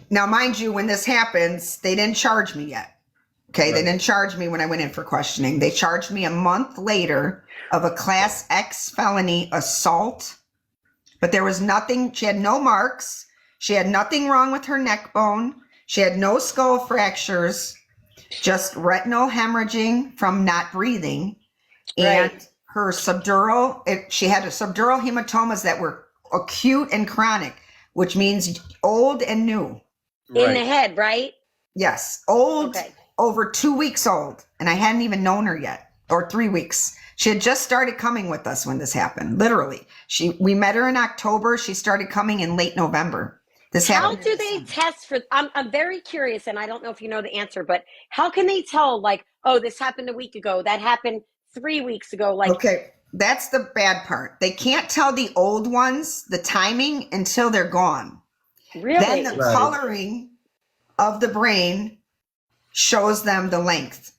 Now, mind you, when this happens, they didn't charge me yet. Okay, They didn't charge me when I went in for questioning. They charged me a month later of a Class X felony assault, but there was nothing. She had no marks. She had nothing wrong with her neck bone. She had no skull fractures, just retinal hemorrhaging from not breathing. And her subdural, she had subdural hematomas that were acute and chronic, which means old and new. In the head, right? Yes. Old, over 2 weeks old. And I hadn't even known her yet, or 3 weeks. She had just started coming with us when this happened, literally. We met her in October. She started coming in late November. How do they test for, I'm very curious, and I don't know if you know the answer, but how can they tell, like, oh, this happened a week ago, that happened 3 weeks ago? Like, okay, that's the bad part. They can't tell the old ones the timing until they're gone. Really? Then the coloring of the brain shows them the length.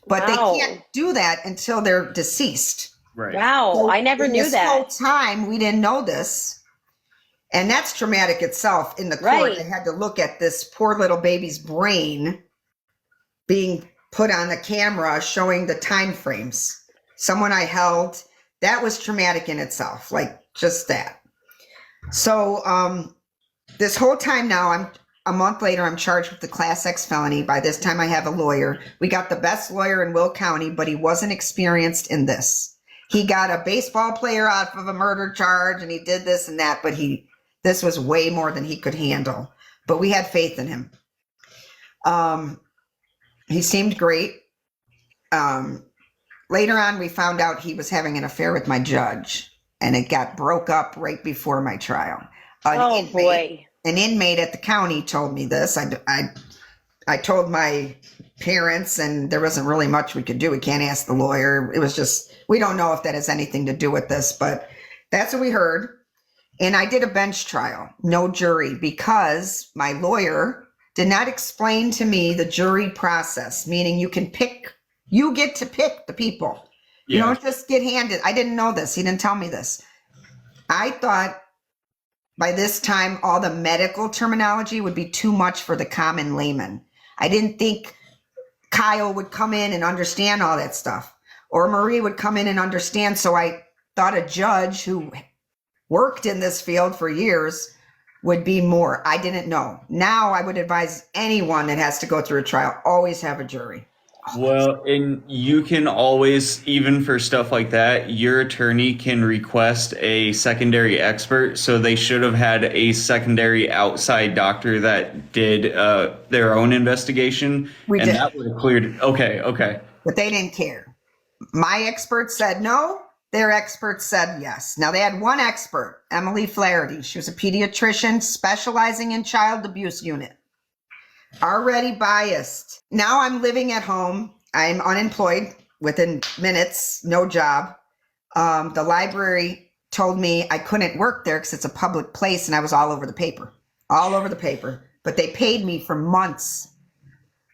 But they can't do that until they're deceased. Right. Wow, so I never knew that. This whole time, we didn't know this. And that's traumatic itself. In the court, they had to look at this poor little baby's brain being put on the camera, showing the time frames. Someone I held, that was traumatic in itself, like just that. So this whole time now, a month later, I'm charged with the Class X felony. By this time, I have a lawyer. We got the best lawyer in Will County, but he wasn't experienced in this. He got a baseball player out of a murder charge, and he did this and that, but this was way more than he could handle. But we had faith in him. He seemed great. Later on, we found out he was having an affair with my judge, and it got broke up right before my trial. Boy. An inmate at the county told me this. I told my parents, and there wasn't really much we could do. We can't ask the lawyer. It was just, we don't know if that has anything to do with this, but that's what we heard. And I did a bench trial, no jury, because my lawyer did not explain to me the jury process, meaning you get to pick the people. Yeah. You don't just get handed. I didn't know this. He didn't tell me this. I thought by this time, all the medical terminology would be too much for the common layman. I didn't think Kyle would come in and understand all that stuff, or Marie would come in and understand. So I thought a judge who worked in this field for years would be more. I didn't know. Now I would advise anyone that has to go through a trial, always have a jury. Well, and you can always, even for stuff like that, your attorney can request a secondary expert. So they should have had a secondary outside doctor that did their own investigation, We and did, that would have cleared. Okay, okay. but they didn't care. My experts said no. Their experts said yes. Now they had one expert, Emily Flaherty. She was a pediatrician specializing in child abuse unit. Already biased. Now I'm living at home. I'm unemployed within minutes, no job. The library told me I couldn't work there because it's a public place, and I was all over the paper, all over the paper. But they paid me for months,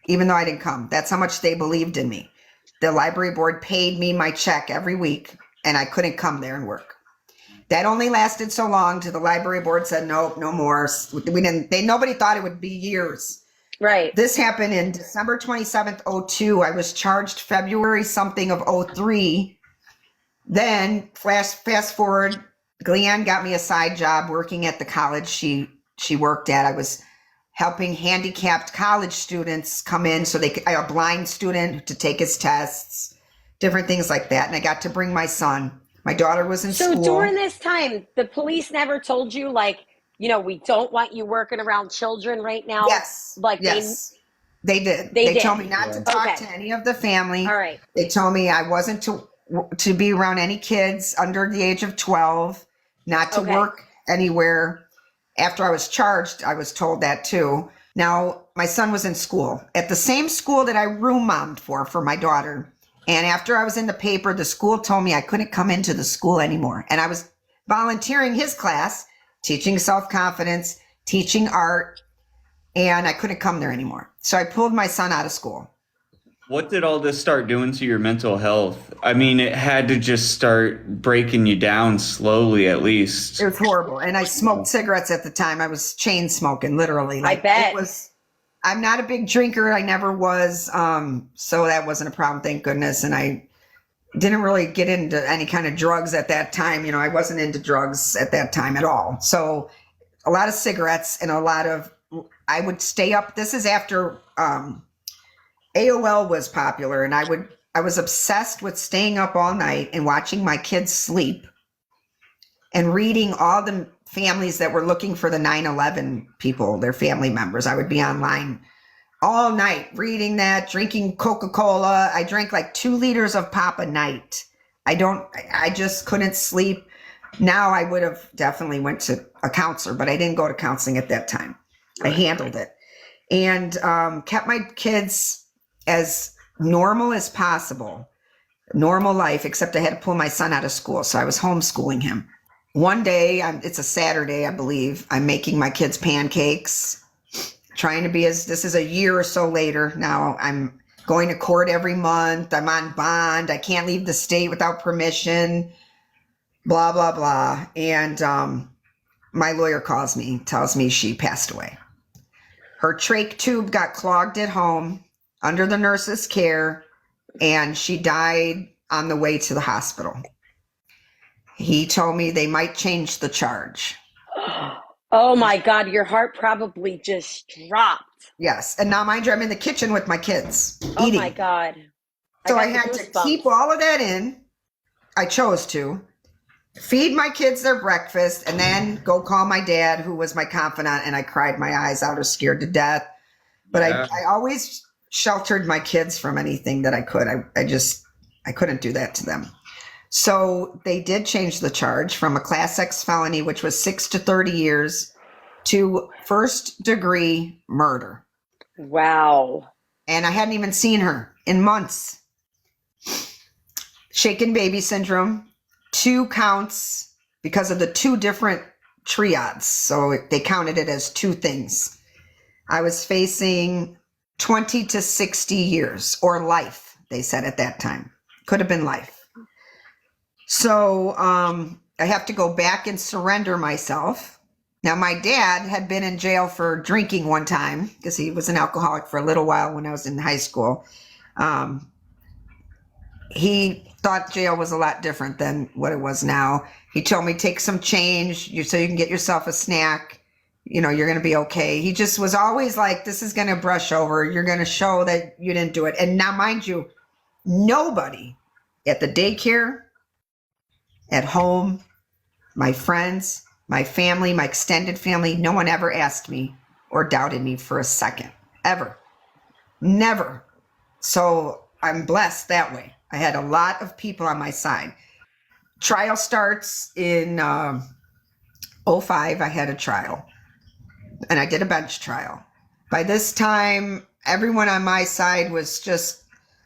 even though I didn't come. That's how much they believed in me. The library board paid me my check every week, and I couldn't come there and work. That only lasted so long till the library board said, nope, no more. Nobody thought it would be years. Right. This happened in December 27th, 02. I was charged February something of 03. Then fast forward, Gleanne got me a side job working at the college she worked at. I was helping handicapped college students come in so a blind student to take his tests, different things like that. And I got to bring my son. My daughter was in school. So during this time, the police never told you, like, we don't want you working around children right now. Yes. Like yes. They did. They did. told me not to talk to any of the family. All right. They told me I wasn't to be around any kids under the age of 12, not to work anywhere. After I was charged, I was told that too. Now, my son was in school at the same school that I room mommed for my daughter. And after I was in the paper, the school told me I couldn't come into the school anymore. And I was volunteering his class, teaching self-confidence, teaching art, and I couldn't come there anymore. So I pulled my son out of school. What did all this start doing to your mental health? I mean, it had to just start breaking you down slowly, at least. It was horrible. And I smoked cigarettes at the time. I was chain smoking, literally. I bet. I'm not a big drinker. I never was. So that wasn't a problem, thank goodness. And I didn't really get into any kind of drugs at that time. I wasn't into drugs at that time at all. So a lot of cigarettes and I would stay up. This is after AOL was popular, and I was obsessed with staying up all night and watching my kids sleep and reading all the families that were looking for the 9/11 people, their family members. I would be online all night reading that, drinking Coca-Cola. I drank like 2 liters of pop a night. I just couldn't sleep. Now I would have definitely went to a counselor, but I didn't go to counseling at that time. I handled it and kept my kids as normal as possible, normal life, except I had to pull my son out of school. So I was homeschooling him. One day, it's a Saturday, I believe, I'm making my kids pancakes, trying to be this is a year or so later. Now I'm going to court every month. I'm on bond. I can't leave the state without permission, blah, blah, blah. And my lawyer calls me, tells me she passed away. Her trach tube got clogged at home under the nurse's care, and she died on the way to the hospital. He told me they might change the charge. Oh my God, your heart probably just dropped. Yes. And now, mind you, I'm in the kitchen with my kids Oh eating. my God. So I had to keep all of that in. I chose to feed my kids their breakfast and then go call my dad, who was my confidant, and I cried my eyes out or scared to death. But I always sheltered my kids from anything that I could. I couldn't do that to them. So they did change the charge from a Class X felony, which was 6 to 30 years, to first-degree murder. Wow. And I hadn't even seen her in months. Shaken baby syndrome, 2 counts because of the 2 different triads. So they counted it as 2 things. I was facing 20 to 60 years, or life, they said at that time. Could have been life. So I have to go back and surrender myself. Now, my dad had been in jail for drinking one time because he was an alcoholic for a little while when I was in high school. He thought jail was a lot different than what it was now. He told me, take some change so you can get yourself a snack you're going to be okay. He just was always like, this is going to brush over. You're going to show that you didn't do it. And now, mind you, nobody at the daycare, at home, my friends, my family, my extended family, no one ever asked me or doubted me for a second, ever. Never. So I'm blessed that way. I had a lot of people on my side. Trial starts in 05. I had a trial and I did a bench trial. By this time, everyone on my side was just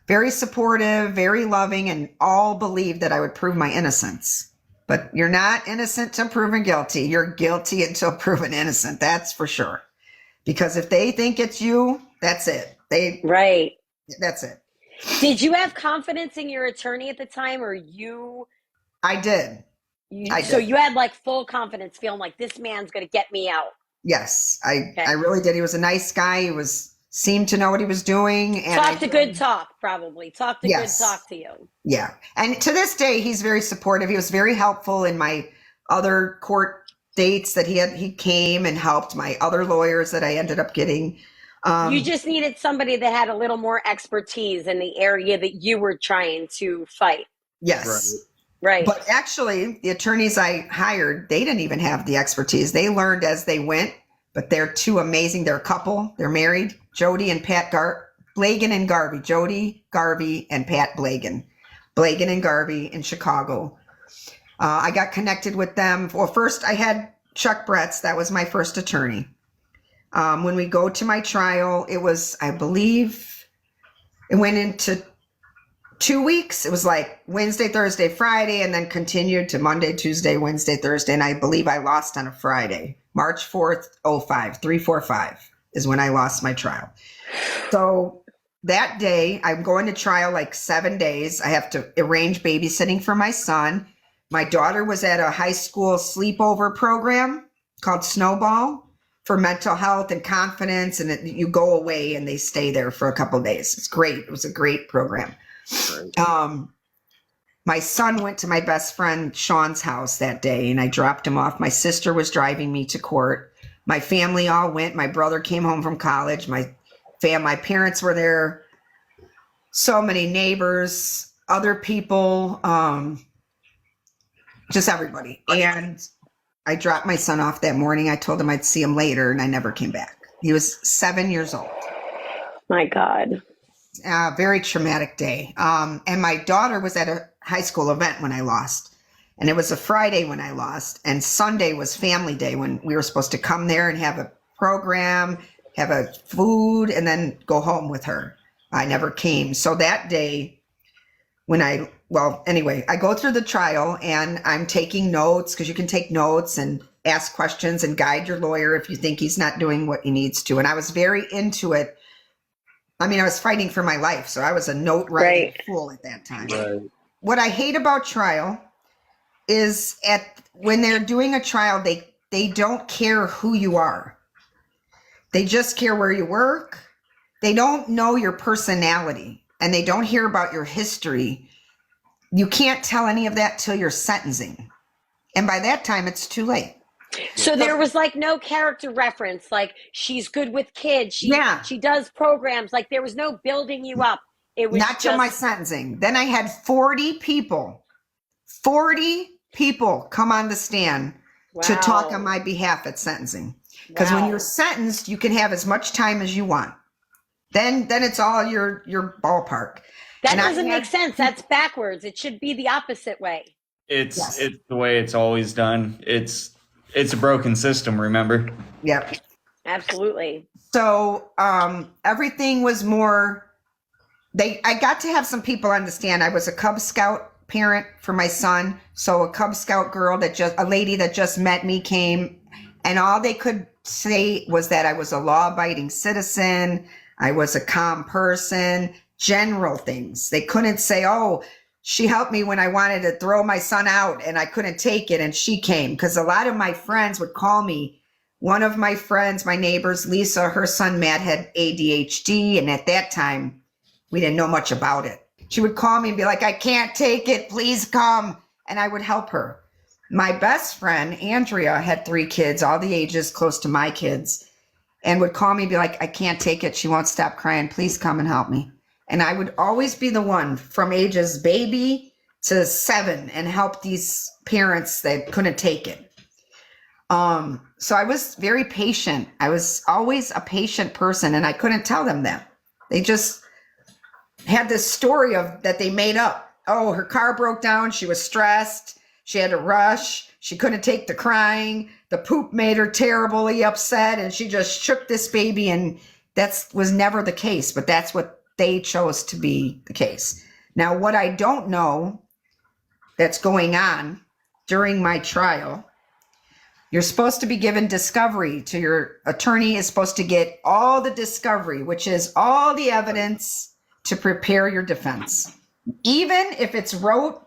very supportive, very loving, and all believed that I would prove my innocence. But you're not innocent till proven guilty. You're guilty until proven innocent. That's for sure. Because if they think it's you, that's it. Right. That's it. Did you have confidence in your attorney at the time, or you? I did. So you had like full confidence, feeling like this man's going to get me out. Yes, I really did. He was a nice guy. He seemed to know what he was doing. And Talked a good talk, probably. Talked a good talk to you. Yeah. And to this day, he's very supportive. He was very helpful in my other court dates that he came and helped my other lawyers that I ended up getting. You just needed somebody that had a little more expertise in the area that you were trying to fight. Yes. Right. But actually, the attorneys I hired, they didn't even have the expertise. They learned as they went, but they're two amazing. They're a couple. They're married. Jody and Pat Blagan and Garvey. Jody, Garvey, and Pat Blagan. Blagan and Garvey in Chicago. I got connected with them. Well, first I had Chuck Bretz. That was my first attorney. When we go to my trial, it was, I believe, it went into 2 weeks. It was like Wednesday, Thursday, Friday, and then continued to Monday, Tuesday, Wednesday, Thursday. And I believe I lost on a Friday, March 4th, 05, 345 is when I lost my trial. So that day I'm going to trial like 7 days. I have to arrange babysitting for my son. My daughter was at a high school sleepover program called Snowball for mental health and confidence. And you go away and they stay there for a couple of days. It's great. It was a great program. My son went to my best friend Sean's house that day and I dropped him off. My sister was driving me to court. My family all went. My brother came home from college. My parents were there. So many neighbors, other people, just everybody. And I dropped my son off that morning. I told him I'd see him later and I never came back. He was 7 years old. My God. Very traumatic day. And my daughter was at a high school event when I lost. And it was a Friday when I lost. And Sunday was family day when we were supposed to come there and have a program, have a food, and then go home with her. I never came. So that day I go through the trial and I'm taking notes because you can take notes and ask questions and guide your lawyer if you think he's not doing what he needs to. And I was very into it. I mean, I was fighting for my life. So I was a note writing fool at that time. Right. What I hate about trial is when they're doing a trial, they don't care who you are. They just care where you work. They don't know your personality and they don't hear about your history. You can't tell any of that till you're sentencing. And by that time, it's too late. So there was like no character reference, like she's good with kids. She does programs. Like there was no building you up. It was not till my sentencing. Then I had 40 people come on the stand to talk on my behalf at sentencing. Because when you're sentenced, you can have as much time as you want. Then it's all your ballpark. That doesn't make sense. That's backwards. It should be the opposite way. It's the way it's always done. It's a broken system, remember? Yep. Absolutely. So everything was more, I got to have some people understand. I was a Cub Scout parent for my son. So a Cub Scout girl a lady that just met me came, and all they could say was that I was a law-abiding citizen. I was a calm person, general things. They couldn't say, oh, she helped me when I wanted to throw my son out and I couldn't take it and she came. Because a lot of my friends would call me. One of my friends, my neighbors, Lisa, her son Matt had ADHD. And at that time, we didn't know much about it. She would call me and be like, I can't take it. Please come. And I would help her. My best friend, Andrea, had 3 kids, all the ages close to my kids, and would call me and be like, I can't take it. She won't stop crying. Please come and help me. And I would always be the one from ages baby to 7 and help these parents that couldn't take it. So I was very patient. I was always a patient person, and I couldn't tell them that. They just had this story of that they made up. Oh, her car broke down. She was stressed. She had to rush. She couldn't take the crying. The poop made her terribly upset, and she just shook this baby. And that was never the case, but that's what they chose to be the case. Now, what I don't know that's going on during my trial, you're supposed to be given discovery. To your attorney is supposed to get all the discovery, which is all the evidence to prepare your defense. Even if it's wrote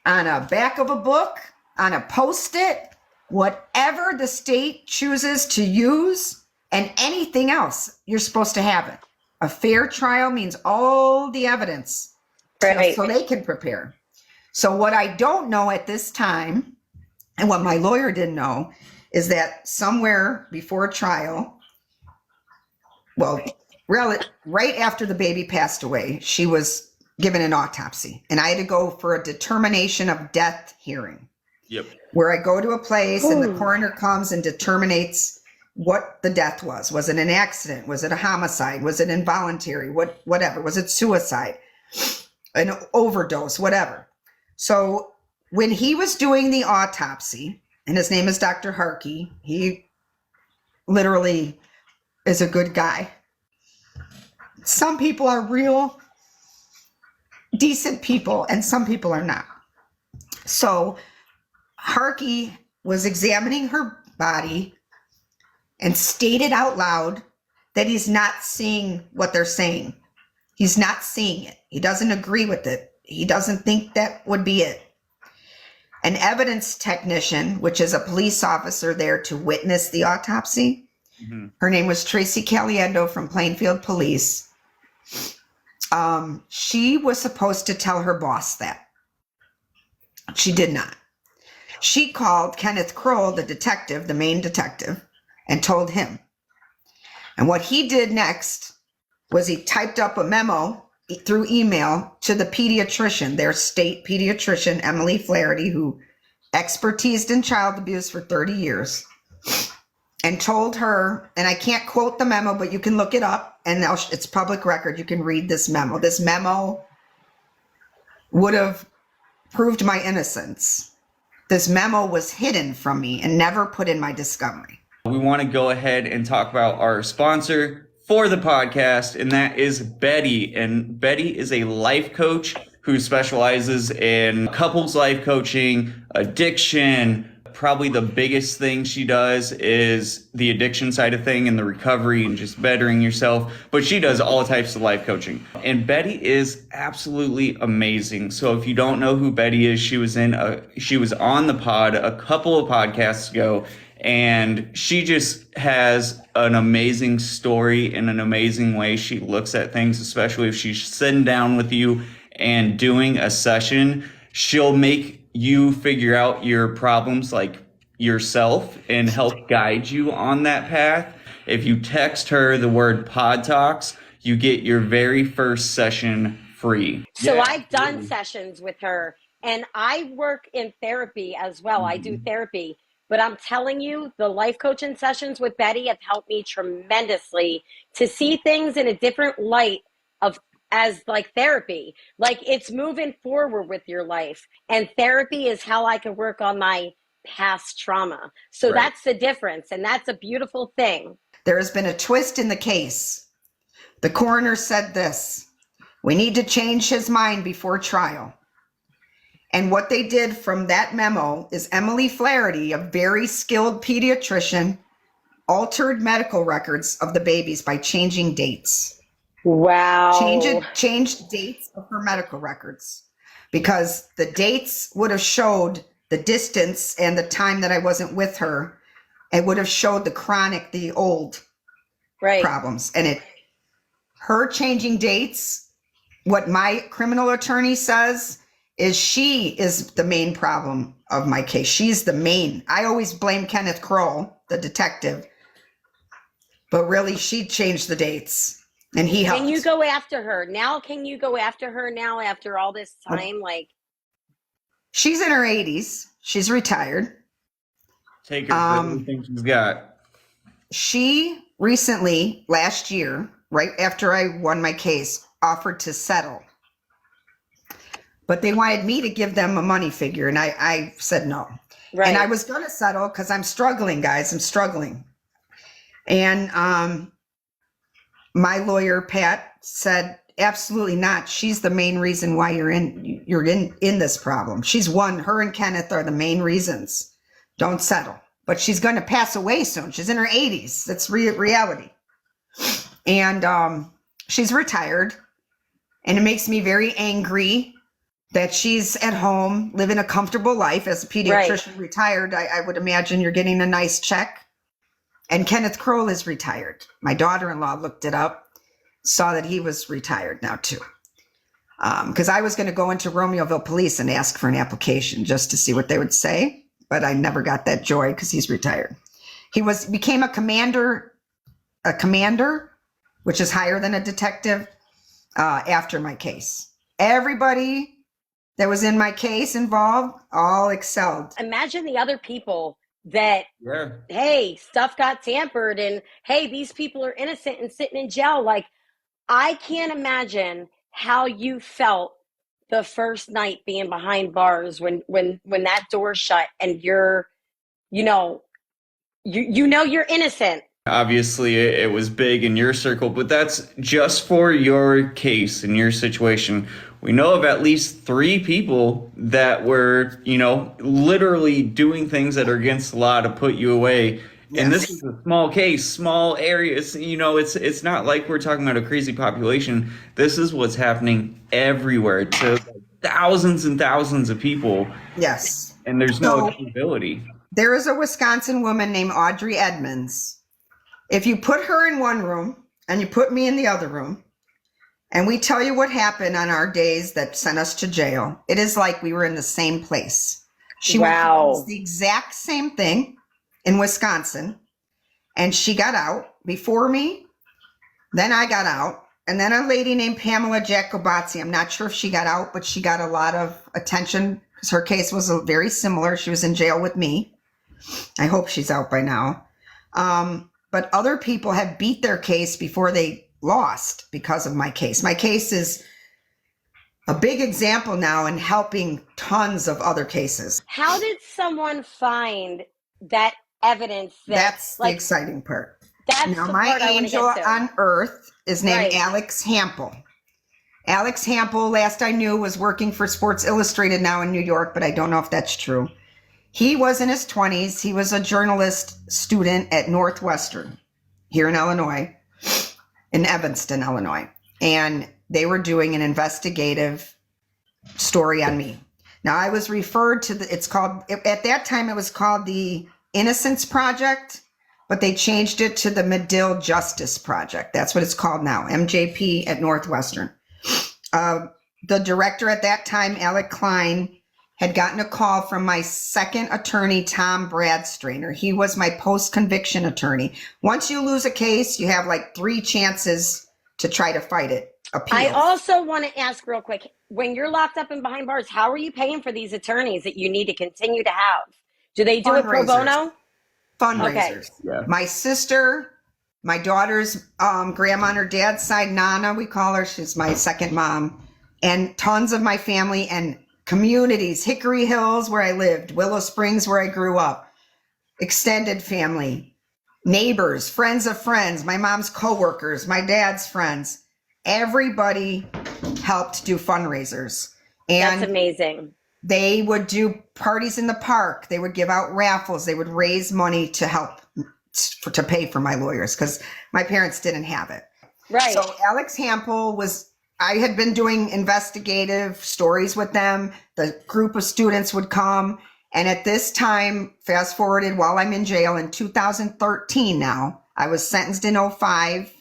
on a back of a book, on a Post-it, whatever the state chooses to use, and anything else, you're supposed to have it. A fair trial means all the evidence, Right. so they can prepare. So what I don't know at this time, and what my lawyer didn't know, is that somewhere before trial, well, right after the baby passed away, she was given an autopsy, and I had to go for a determination of death hearing. Yep. Where I go to a place and the coroner comes and determines what the death was. Was it an accident? Was it a homicide? Was it involuntary? Whatever. Was it suicide? An overdose? Whatever. So when he was doing the autopsy, and his name is Dr. Harkey, he literally is a good guy. Some people are real decent people, and some people are not. So Harkey was examining her body and stated out loud that he's not seeing what they're saying. He's not seeing it. He doesn't agree with it. He doesn't think that would be it. An evidence technician, which is a police officer there to witness the autopsy, her name was Tracy Caliendo from Plainfield Police. She was supposed to tell her boss that. She did not. She called Kenneth Kroll, the detective, the main detective, and told him. And what he did next was he typed up a memo through email to the pediatrician, their state pediatrician, Emily Flaherty, who expertised in child abuse for 30 years, and told her, and I can't quote the memo, but you can look it up, and it's public record. You can read this memo. This memo would have proved my innocence. This memo was hidden from me and never put in my discovery. We want to go ahead and talk about our sponsor for the podcast, and that is Betty. And Betty is a life coach who specializes in couples life coaching, addiction. Probably the biggest thing she does is the addiction side of thing and the recovery and just bettering yourself. But she does all types of life coaching. And Betty is absolutely amazing. So if you don't know who Betty is, she was on the pod a couple of podcasts ago. And she just has an amazing story and an amazing way she looks at things, especially if she's sitting down with you and doing a session. She'll make you figure out your problems like yourself and help guide you on that path. If you text her the word PodTox, you get your very first session free. So I've done sessions with her, and I work in therapy as well. I do therapy, but I'm telling you, the life coaching sessions with Betty have helped me tremendously to see things in a different light of as like therapy. Like it's moving forward with your life, and therapy is how I can work on my past trauma. So that's the difference, and that's a beautiful thing. There has been a twist in the case. The coroner said this: we need to change his mind before trial. And what they did from that memo is Emily Flaherty, a very skilled pediatrician, altered medical records of the babies by changing dates. Wow. Changed dates of her medical records, because the dates would have showed the distance and the time that I wasn't with her. It would have showed the old problems. And her changing dates, what my criminal attorney says is she is the main problem of my case. She's the main. I always blame Kenneth Kroll, the detective, but really she changed the dates and he helped. Can you go after her now? Can you go after her now after all this time? Like, she's in her 80s. She's retired. Take her for everything she's got. She recently, last year, right after I won my case, offered to settle. But they wanted me to give them a money figure, and I said no. right. And I was going to settle because I'm struggling, guys. I'm struggling. And my lawyer, Pat, said, absolutely not. She's the main reason why you're in this problem. She's one. Her and Kenneth are the main reasons. Don't settle. But she's going to pass away soon. She's in her 80s. That's reality. And she's retired. And it makes me very angry that she's at home living a comfortable life as a pediatrician. Retired. I would imagine you're getting a nice check. And Kenneth Kroll is retired. My daughter-in-law looked it up, saw that he was retired now too. Because I was going to go into Romeoville Police and ask for an application just to see what they would say. But I never got that joy because he's retired. He became a commander, which is higher than a detective, after my case. Everybody that was in my case involved all excelled. Imagine the other people that, hey, stuff got tampered and hey, these people are innocent and sitting in jail. Like, I can't imagine how you felt the first night being behind bars when that door shut and you're, you're innocent. Obviously, it was big in your circle, but that's just for your case and your situation. We know of at least 3 people that were, literally doing things that are against the law to put you away. Yes. And this is a small case, small areas. It's not like we're talking about a crazy population. This is what's happening everywhere to thousands and thousands of people. Yes. And there's no accountability. There is a Wisconsin woman named Audrey Edmonds. If you put her in one room and you put me in the other room, and we tell you what happened on our days that sent us to jail, it is like we were in the same place. She went through the exact same thing in Wisconsin, and she got out before me. Then I got out, and then a lady named Pamela Jacobazzi. I'm not sure if she got out, but she got a lot of attention because her case was very similar. She was in jail with me. I hope she's out by now. But other people have beat their case before they lost because of my case. My case is a big example now in helping tons of other cases. How did someone find that evidence? That's the exciting part. That's now my angel on earth is named Alex Hampel. Alex Hampel, last I knew, was working for Sports Illustrated now in New York, but I don't know if that's true. He was in his 20s. He was a journalist student at Northwestern here in Illinois, in Evanston, Illinois. And they were doing an investigative story on me. Now, I was referred to at that time, it was called the Innocence Project, but they changed it to the Medill Justice Project. That's what it's called now, MJP at Northwestern. The director at that time, Alec Klein, had gotten a call from my second attorney, Tom Bradstrainer. He was my post-conviction attorney. Once you lose a case, you have like 3 chances to try to fight it. Appeal. I also want to ask real quick, when you're locked up and behind bars, how are you paying for these attorneys that you need to continue to have? Do they do it pro bono? Fundraisers. Okay. Yeah. My sister, my daughter's grandma on her dad's side, Nana, we call her. She's my second mom. And tons of my family and communities, Hickory Hills, where I lived, Willow Springs, where I grew up, extended family, neighbors, friends of friends, my mom's coworkers, my dad's friends. Everybody helped do fundraisers. And that's amazing. They would do parties in the park. They would give out raffles. They would raise money to help to pay for my lawyers because my parents didn't have it. Right. So Alex Hampel I had been doing investigative stories with them. The group of students would come. And at this time, fast forwarded while I'm in jail in 2013 now, I was sentenced in 2005.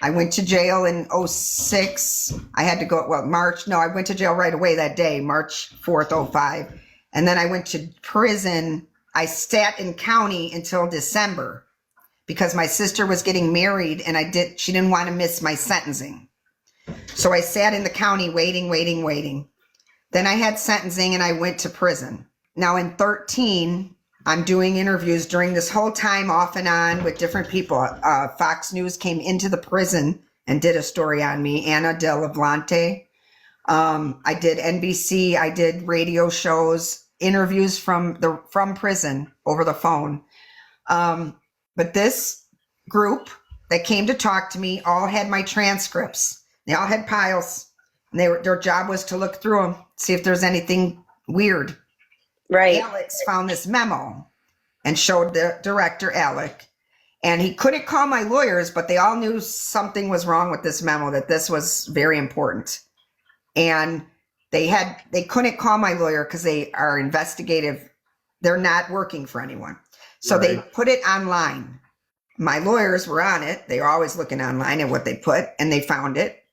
I went to jail in 2006. I had to go, I went to jail right away that day, March 4th, 2005. And then I went to prison. I sat in county until December because my sister was getting married and she didn't want to miss my sentencing. So I sat in the county waiting. Then I had sentencing and I went to prison. Now in 13, I'm doing interviews during this whole time off and on with different people. Fox News came into the prison and did a story on me, Anna Delprete. I did NBC. I did radio shows, interviews from prison over the phone. But this group that came to talk to me all had my transcripts. They all had piles. And their job was to look through them, see if there's anything weird. Right. Alex found this memo and showed the director, Alec. And he couldn't call my lawyers, but they all knew something was wrong with this memo, that this was very important. And they couldn't call my lawyer because they are investigative. They're not working for anyone. So They put it online. My lawyers were on it. They were always looking online at what they put, and they found it.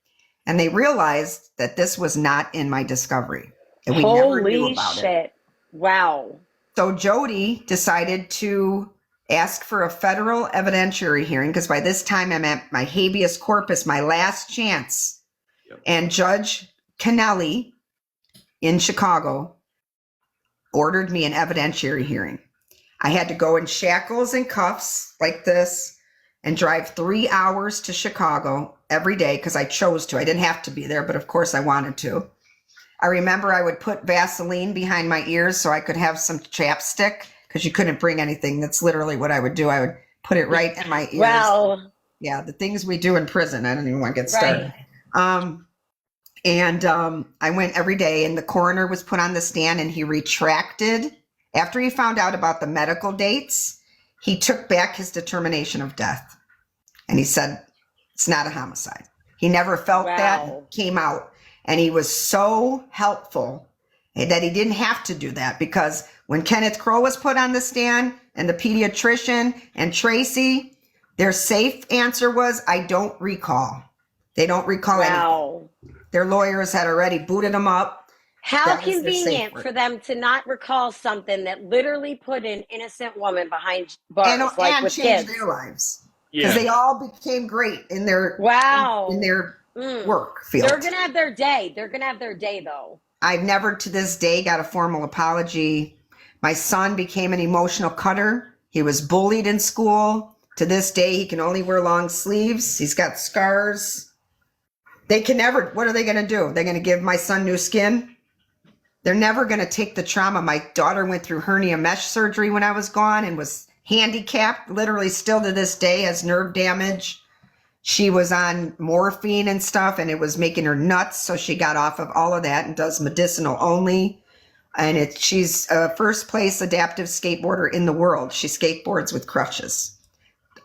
And they realized that this was not in my discovery. And we never knew about it. Wow. So Jody decided to ask for a federal evidentiary hearing because by this time I'm at my habeas corpus, my last chance. Yep. And Judge Kennelly in Chicago ordered me an evidentiary hearing. I had to go in shackles and cuffs like this and drive 3 hours to Chicago every day because I chose to. I didn't have to be there, but of course I wanted to. I remember I would put Vaseline behind my ears so I could have some chapstick because you couldn't bring anything. That's literally what I would do. I would put it right in my ears. Wow. Yeah, the things we do in prison. I don't even want to get started. Right. I went every day, and the coroner was put on the stand, and he retracted. After he found out about the medical dates, he took back his determination of death. And he said, it's not a homicide. He never felt that, came out. And he was so helpful that he didn't have to do that, because when Kenneth Crowe was put on the stand and the pediatrician and Tracy, their safe answer was, I don't recall. They don't recall anything. Their lawyers had already booted them up. How convenient for them to not recall something that literally put an innocent woman behind bars, and with changed kids. Their lives. Because they all became great in their in their work field. They're gonna have their day. They're gonna have their day, though. I've never to this day got a formal apology. My son became an emotional cutter. He was bullied in school. To this day, he can only wear long sleeves. He's got scars. They can never, what are they going to do? They're going to give my son new skin? They're never going to take the trauma. My daughter went through hernia mesh surgery when I was gone and was handicapped, literally still to this day has nerve damage. She was on morphine and stuff, and it was making her nuts. So she got off of all of that and does medicinal only. And she's a first place adaptive skateboarder in the world. She skateboards with crutches.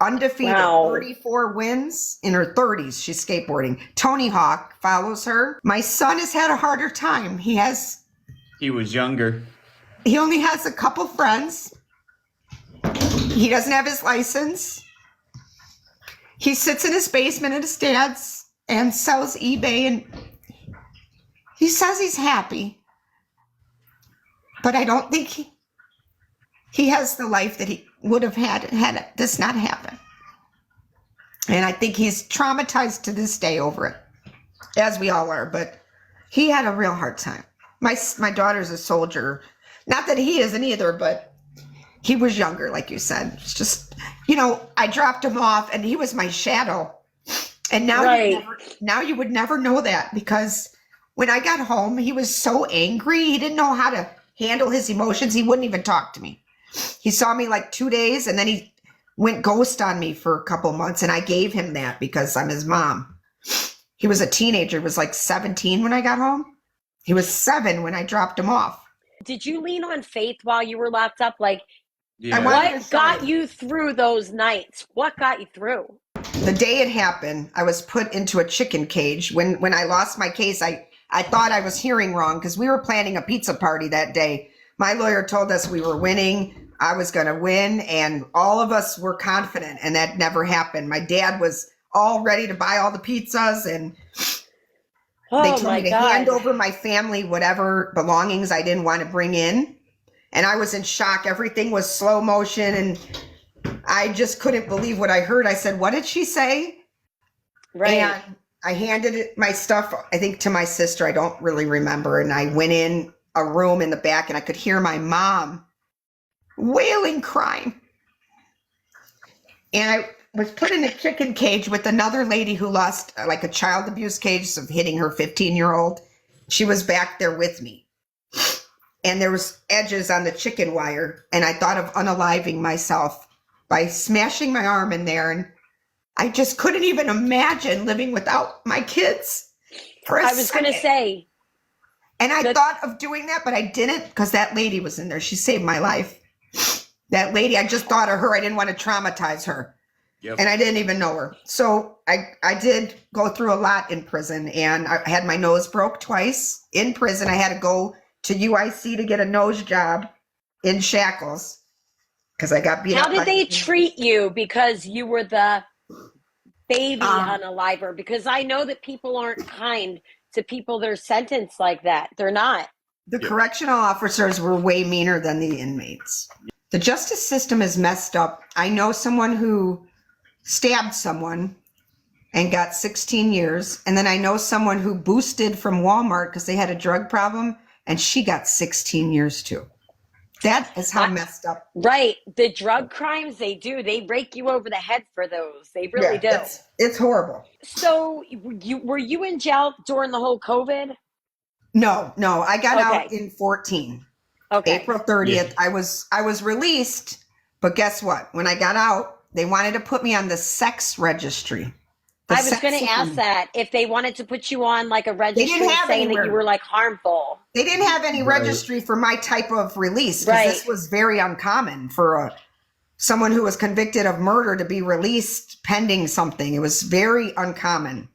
Undefeated, 34 wins in her 30s. She's skateboarding. Tony Hawk follows her. My son has had a harder time. He was younger. He only has a couple friends. He doesn't have his license. He sits in his basement at his dad's and sells eBay, and he says he's happy. But I don't think he has the life that he would have had this not happen. And I think he's traumatized to this day over it, as we all are. But he had a real hard time. My daughter's a soldier. Not that he isn't either, but he was younger, like you said. It's just, I dropped him off, and he was my shadow. And now you would never know that, because when I got home, he was so angry. He didn't know how to handle his emotions. He wouldn't even talk to me. He saw me like 2 days, and then he went ghost on me for a couple months, and I gave him that because I'm his mom. He was a teenager. He was like 17 when I got home. He was 7 when I dropped him off. Did you lean on faith while you were locked up? What got you through those nights? What got you through? The day it happened, I was put into a chicken cage. When I lost my case, I thought I was hearing wrong because we were planning a pizza party that day. My lawyer told us we were winning. I was going to win, and all of us were confident, and that never happened. My dad was all ready to buy all the pizzas, and they told me to hand over my family whatever belongings I didn't want to bring in. And I was in shock. Everything was slow motion. And I just couldn't believe what I heard. I said, what did she say? Right. And I handed my stuff, I think, to my sister. I don't really remember. And I went in a room in the back and I could hear my mom wailing, crying. And I was put in a chicken cage with another lady who lost like a child abuse case of hitting her 15-year-old. She was back there with me. And there was edges on the chicken wire. And I thought of unaliving myself by smashing my arm in there. And I just couldn't even imagine living without my kids for a I was going to second. say. And I thought of doing that, but I didn't because that lady was in there. She saved my life. That lady, I just thought of her. I didn't want to traumatize her. Yep. And I didn't even know her. So I did go through a lot in prison. And I had my nose broke twice in prison. I had to go to UIC to get a nose job in shackles because I got beat up. How did they treat you because you were the baby unaliver? Because I know that people aren't kind to people that are sentenced like that. They're not. The correctional officers were way meaner than the inmates. The justice system is messed up. I know someone who stabbed someone and got 16 years. And then I know someone who boosted from Walmart because they had a drug problem and she got 16 years too. That is how messed up. Right. The drug crimes they do, they rake you over the head for those. They really do. It's horrible. So were you in jail during the whole COVID? No, I got out in 14. Okay. April 30th. Yeah. I was released, but guess what? When I got out, they wanted to put me on the sex registry. I was going to ask that if they wanted to put you on like a registry saying that you were like harmful. They didn't have any registry for my type of release because this was very uncommon for someone who was convicted of murder to be released pending something. It was very uncommon.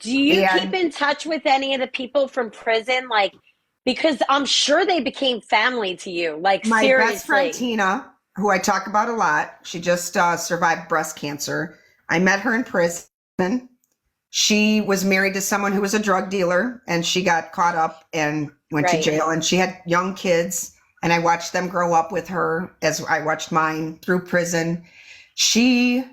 Do you keep in touch with any of the people from prison? Like, because I'm sure they became family to you. Like, my seriously. best friend Tina, who I talk about a lot, she just survived breast cancer. I met her in prison. She was married to someone who was a drug dealer and she got caught up and went to jail, and she had young kids and I watched them grow up with her as I watched mine through prison. She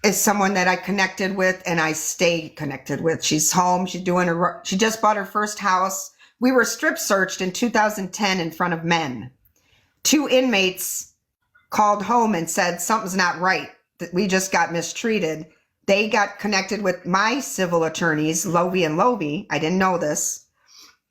is someone that I connected with and I stay connected with. She's home. She just bought her first house. We were strip searched in 2010 in front of men. 2 inmates called home and said something's not right, that we just got mistreated. They got connected with my civil attorneys, Lovey and Lovey. I didn't know this.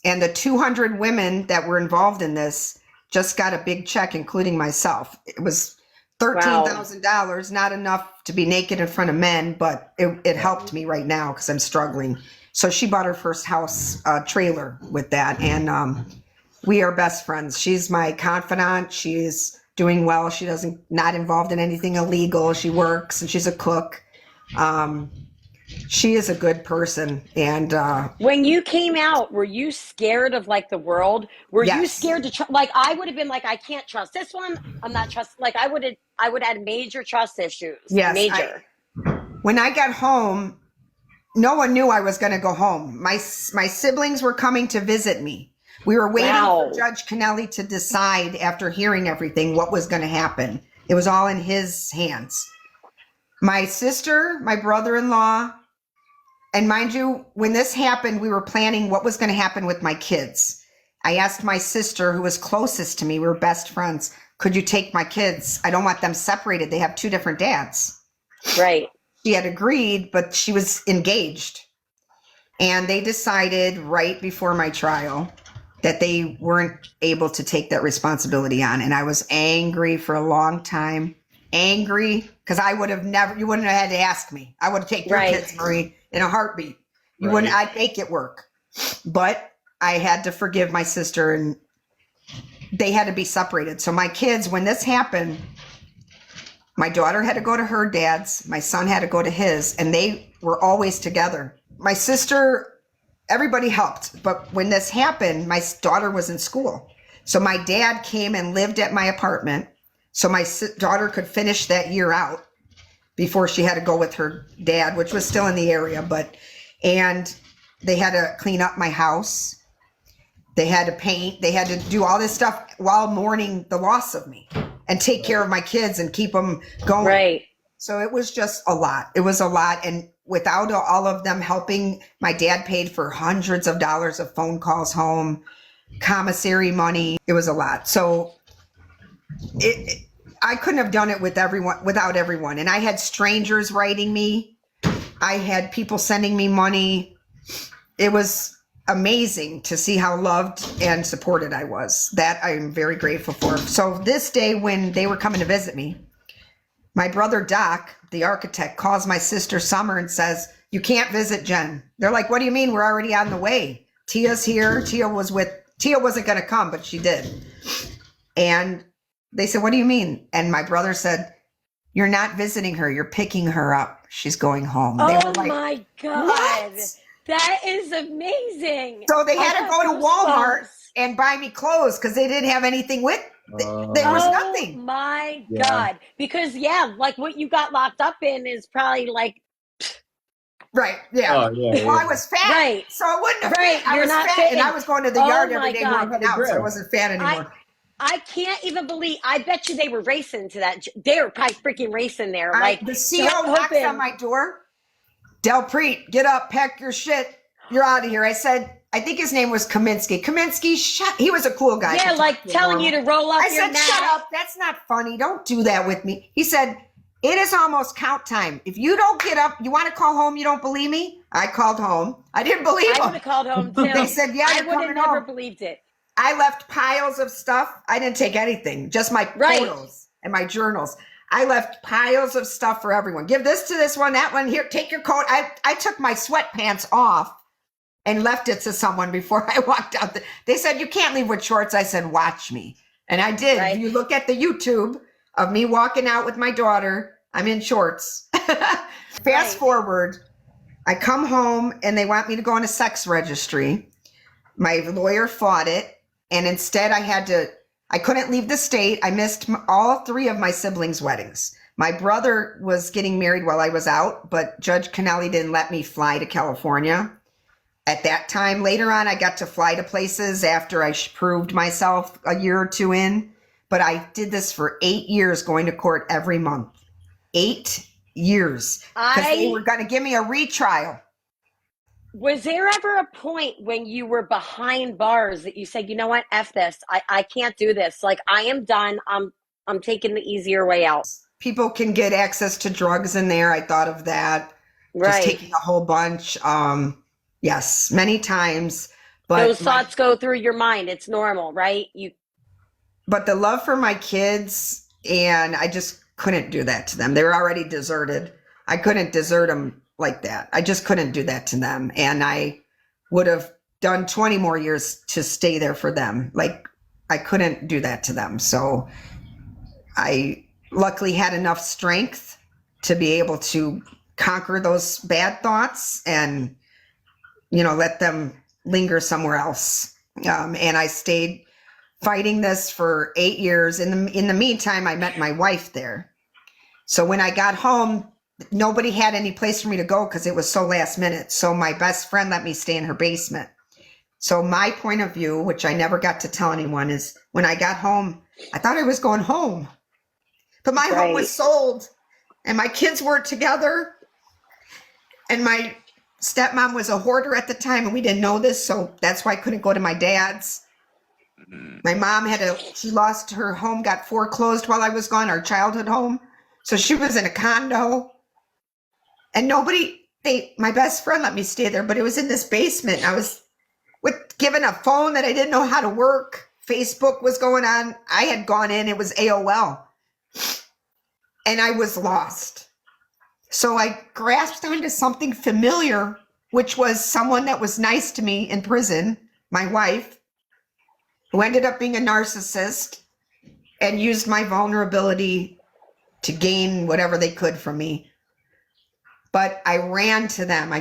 And the 200 women that were involved in this just got a big check, including myself. It was $13,000, not enough to be naked in front of men, but it helped me right now because I'm struggling. So she bought her first house trailer with that. And we are best friends. She's my confidant. She's doing well. She not involved in anything illegal. She works and she's a cook. She is a good person. And when you came out, were you scared of like the world? Were you scared to like I would have been like, I can't trust this one. I'm not trust. Like I would have major trust issues. Yes, major. When I got home, no one knew I was going to go home. My siblings were coming to visit me. We were waiting for Judge Kennelly to decide after hearing everything what was going to happen. It was all in his hands. My sister, my brother-in-law, and mind you, when this happened, we were planning what was going to happen with my kids. I asked my sister, who was closest to me, we were best friends, could you take my kids? I don't want them separated. They have 2 different dads. Right. She had agreed, but she was engaged. And they decided right before my trial that they weren't able to take that responsibility on. And I was angry for a long time. Angry because I would have never, you wouldn't have had to ask me. I would have taken your kids, Marie, in a heartbeat. You wouldn't, I'd make it work. But I had to forgive my sister and they had to be separated. So my kids, when this happened, my daughter had to go to her dad's, my son had to go to his, and they were always together. My sister, everybody helped. But when this happened, my daughter was in school. So my dad came and lived at my apartment. So my daughter could finish that year out before she had to go with her dad, which was still in the area. And they had to clean up my house. They had to paint. They had to do all this stuff while mourning the loss of me and take care of my kids and keep them going. Right. So it was just a lot. It was a lot. And without all of them helping, my dad paid for hundreds of dollars of phone calls home, commissary money. It was a lot. So I couldn't have done it without everyone. And I had strangers writing me. I had people sending me money. It was amazing to see how loved and supported I was. That I'm very grateful for. So this day when they were coming to visit me, my brother Doc, the architect, calls my sister Summer and says, "You can't visit Jen." They're like, "What do you mean? We're already on the way. Tia's here." Tia wasn't going to come, but she did. And they said, "What do you mean?" And my brother said, "You're not visiting her. You're picking her up. She's going home." They Oh were like, my God. "What?" That is amazing. So they had to go to Walmart goosebumps. and buy me clothes because they didn't have anything with. There was nothing. Oh my Yeah. God. Because like what you got locked up in is probably like, Right. Yeah. Oh, yeah. Well, I was fat, Right. so I wouldn't have Right, fit. I you're was not fat, fitting. and I was going to the Oh yard my every day God. working out, so I wasn't fat anymore. I can't even believe, I bet you they were racing to that. They were probably freaking racing there. Like The CO knocks hoping- on my door. "Delprete, get up, pack your shit. You're out of here." I said, I think his name was Kaminsky. Kaminsky, he was a cool guy. Yeah, like telling you to roll up I your said, neck. "Shut up. That's not funny. Don't do that with me." He said, "It is almost count time. If you don't get up, you want to call home, you don't believe me?" I called home. I didn't believe I would him. have called home too. They said, "Yeah, I you're would have coming never home." believed it. I left piles of stuff. I didn't take anything, just my Right. photos and my journals. I left piles of stuff for everyone. Give this to this one, that one. Here, take your coat. I took my sweatpants off and left it to someone before I walked out. They said, "You can't leave with shorts." I said, "Watch me." And I did. Right. If you look at the YouTube of me walking out with my daughter, I'm in shorts. Fast forward, I come home and they want me to go on a sex registry. My lawyer fought it. And instead I couldn't leave the state. I missed all 3 of my siblings' weddings. My brother was getting married while I was out, but Judge Kennelly didn't let me fly to California at that time. Later on, I got to fly to places after I proved myself a year or 2 in. But I did this for 8 years, going to court every month. 8 years. Because they were going to give me a retrial. Was there ever a point when you were behind bars that you said, "You know what, F this, I can't do this. Like, I am done. I'm taking the easier way out"? People can get access to drugs in there. I thought of that. Right. Just taking a whole bunch. Yes, many times. But those thoughts go through your mind. It's normal, right? But the love for my kids, and I just couldn't do that to them. They were already deserted. I couldn't desert them like that. I just couldn't do that to them. And I would have done 20 more years to stay there for them. Like, I couldn't do that to them. So I luckily had enough strength to be able to conquer those bad thoughts and, let them linger somewhere else. And I stayed fighting this for 8 years. In the meantime, I met my wife there. So when I got home, nobody had any place for me to go because it was so last minute. So my best friend let me stay in her basement. So my point of view, which I never got to tell anyone, is when I got home, I thought I was going home. But my home was sold and my kids weren't together. And my stepmom was a hoarder at the time and we didn't know this. So that's why I couldn't go to my dad's. My mom she lost her home, got foreclosed while I was gone, our childhood home. So she was in a condo. And my best friend let me stay there, but it was in this basement. I was given a phone that I didn't know how to work. Facebook was going on. I had gone in, it was AOL. And I was lost. So I grasped onto something familiar, which was someone that was nice to me in prison, my wife, who ended up being a narcissist and used my vulnerability to gain whatever they could from me. But I ran to them.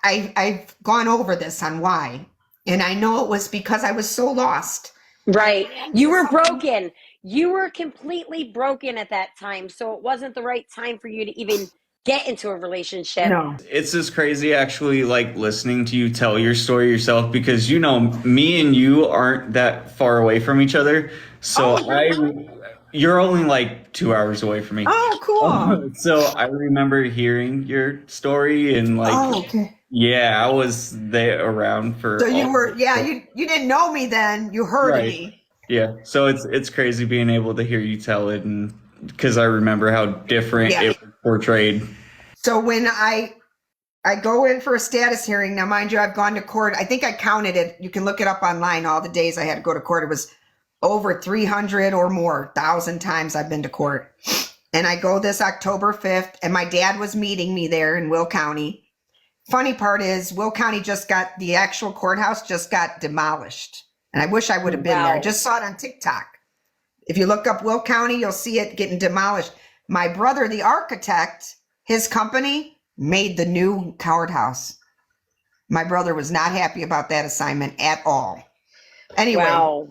I've gone over this on why. And I know it was because I was so lost. Right. You were broken. You were completely broken at that time. So it wasn't the right time for you to even get into a relationship. No. It's just crazy actually like listening to you tell your story yourself because me and you aren't that far away from each other. So Oh, you're not? you're only like 2 hours away from me. Oh, cool. So I remember hearing your story and like, Oh, okay. yeah, I was there around So for you all. were, yeah, you didn't know me then. You heard of Right. me. Yeah. So it's crazy being able to hear you tell it and because I remember how different Yeah. it was portrayed. So when I go in for a status hearing, now mind you, I've gone to court. I think I counted it. You can look it up online. All the days I had to go to court, it was over 300 or more, 1,000 times I've been to court. And I go this October 5th, and my dad was meeting me there in Will County. Funny part is Will County the actual courthouse just got demolished. And I wish I would have been there. I Wow. just saw it on TikTok. If you look up Will County, you'll see it getting demolished. My brother, the architect, his company made the new courthouse. My brother was not happy about that assignment at all. Anyway, Wow.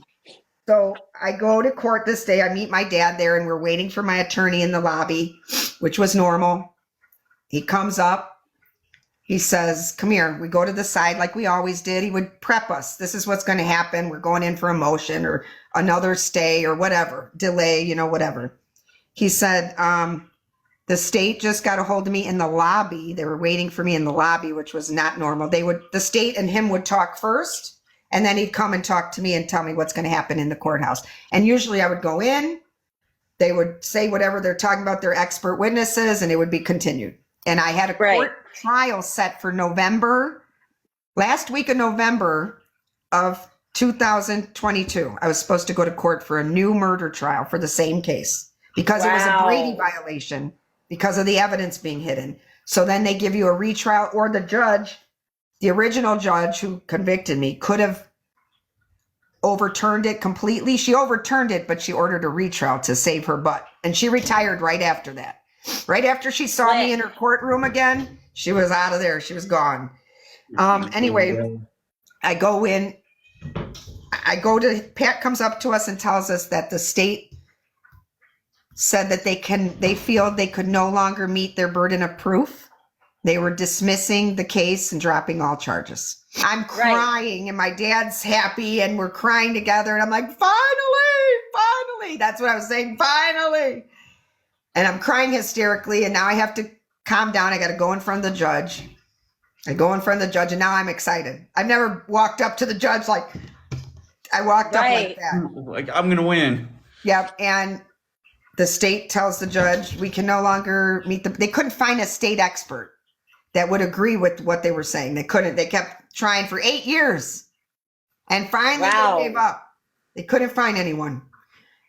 so I go to court this day. I meet my dad there, and we're waiting for my attorney in the lobby, which was normal. He comes up. He says, come here. We go to the side like we always did. He would prep us. This is what's going to happen. We're going in for a motion or another stay or whatever, delay, whatever. He said, the state just got a hold of me in the lobby. They were waiting for me in the lobby, which was not normal. The state and him would talk first, and then he'd come and talk to me and tell me what's going to happen in the courthouse. And usually I would go in, they would say whatever they're talking about, their expert witnesses, and it would be continued. And I had a court trial set for last week of November of 2022. I was supposed to go to court for a new murder trial for the same case because it was a Brady violation because of the evidence being hidden. So then they give you a retrial, or the original judge who convicted me could have overturned it completely. She overturned it, but she ordered a retrial to save her butt. And she retired right after that. Right after she saw me in her courtroom again, she was out of there. She was gone. Anyway, I go in. Pat comes up to us and tells us that the state said that they feel they could no longer meet their burden of proof. They were dismissing the case and dropping all charges. I'm crying and my dad's happy and we're crying together. And I'm like, finally. That's what I was saying. Finally. And I'm crying hysterically. And now I have to calm down. I got to go in front of the judge. I go in front of the judge and now I'm excited. I've never walked up to the judge like I walked up like that. Like, I'm going to win. Yep. And the state tells the judge we can no longer they couldn't find a state expert that would agree with what they were saying. They couldn't. They kept trying for 8 years. And finally they gave up. They couldn't find anyone.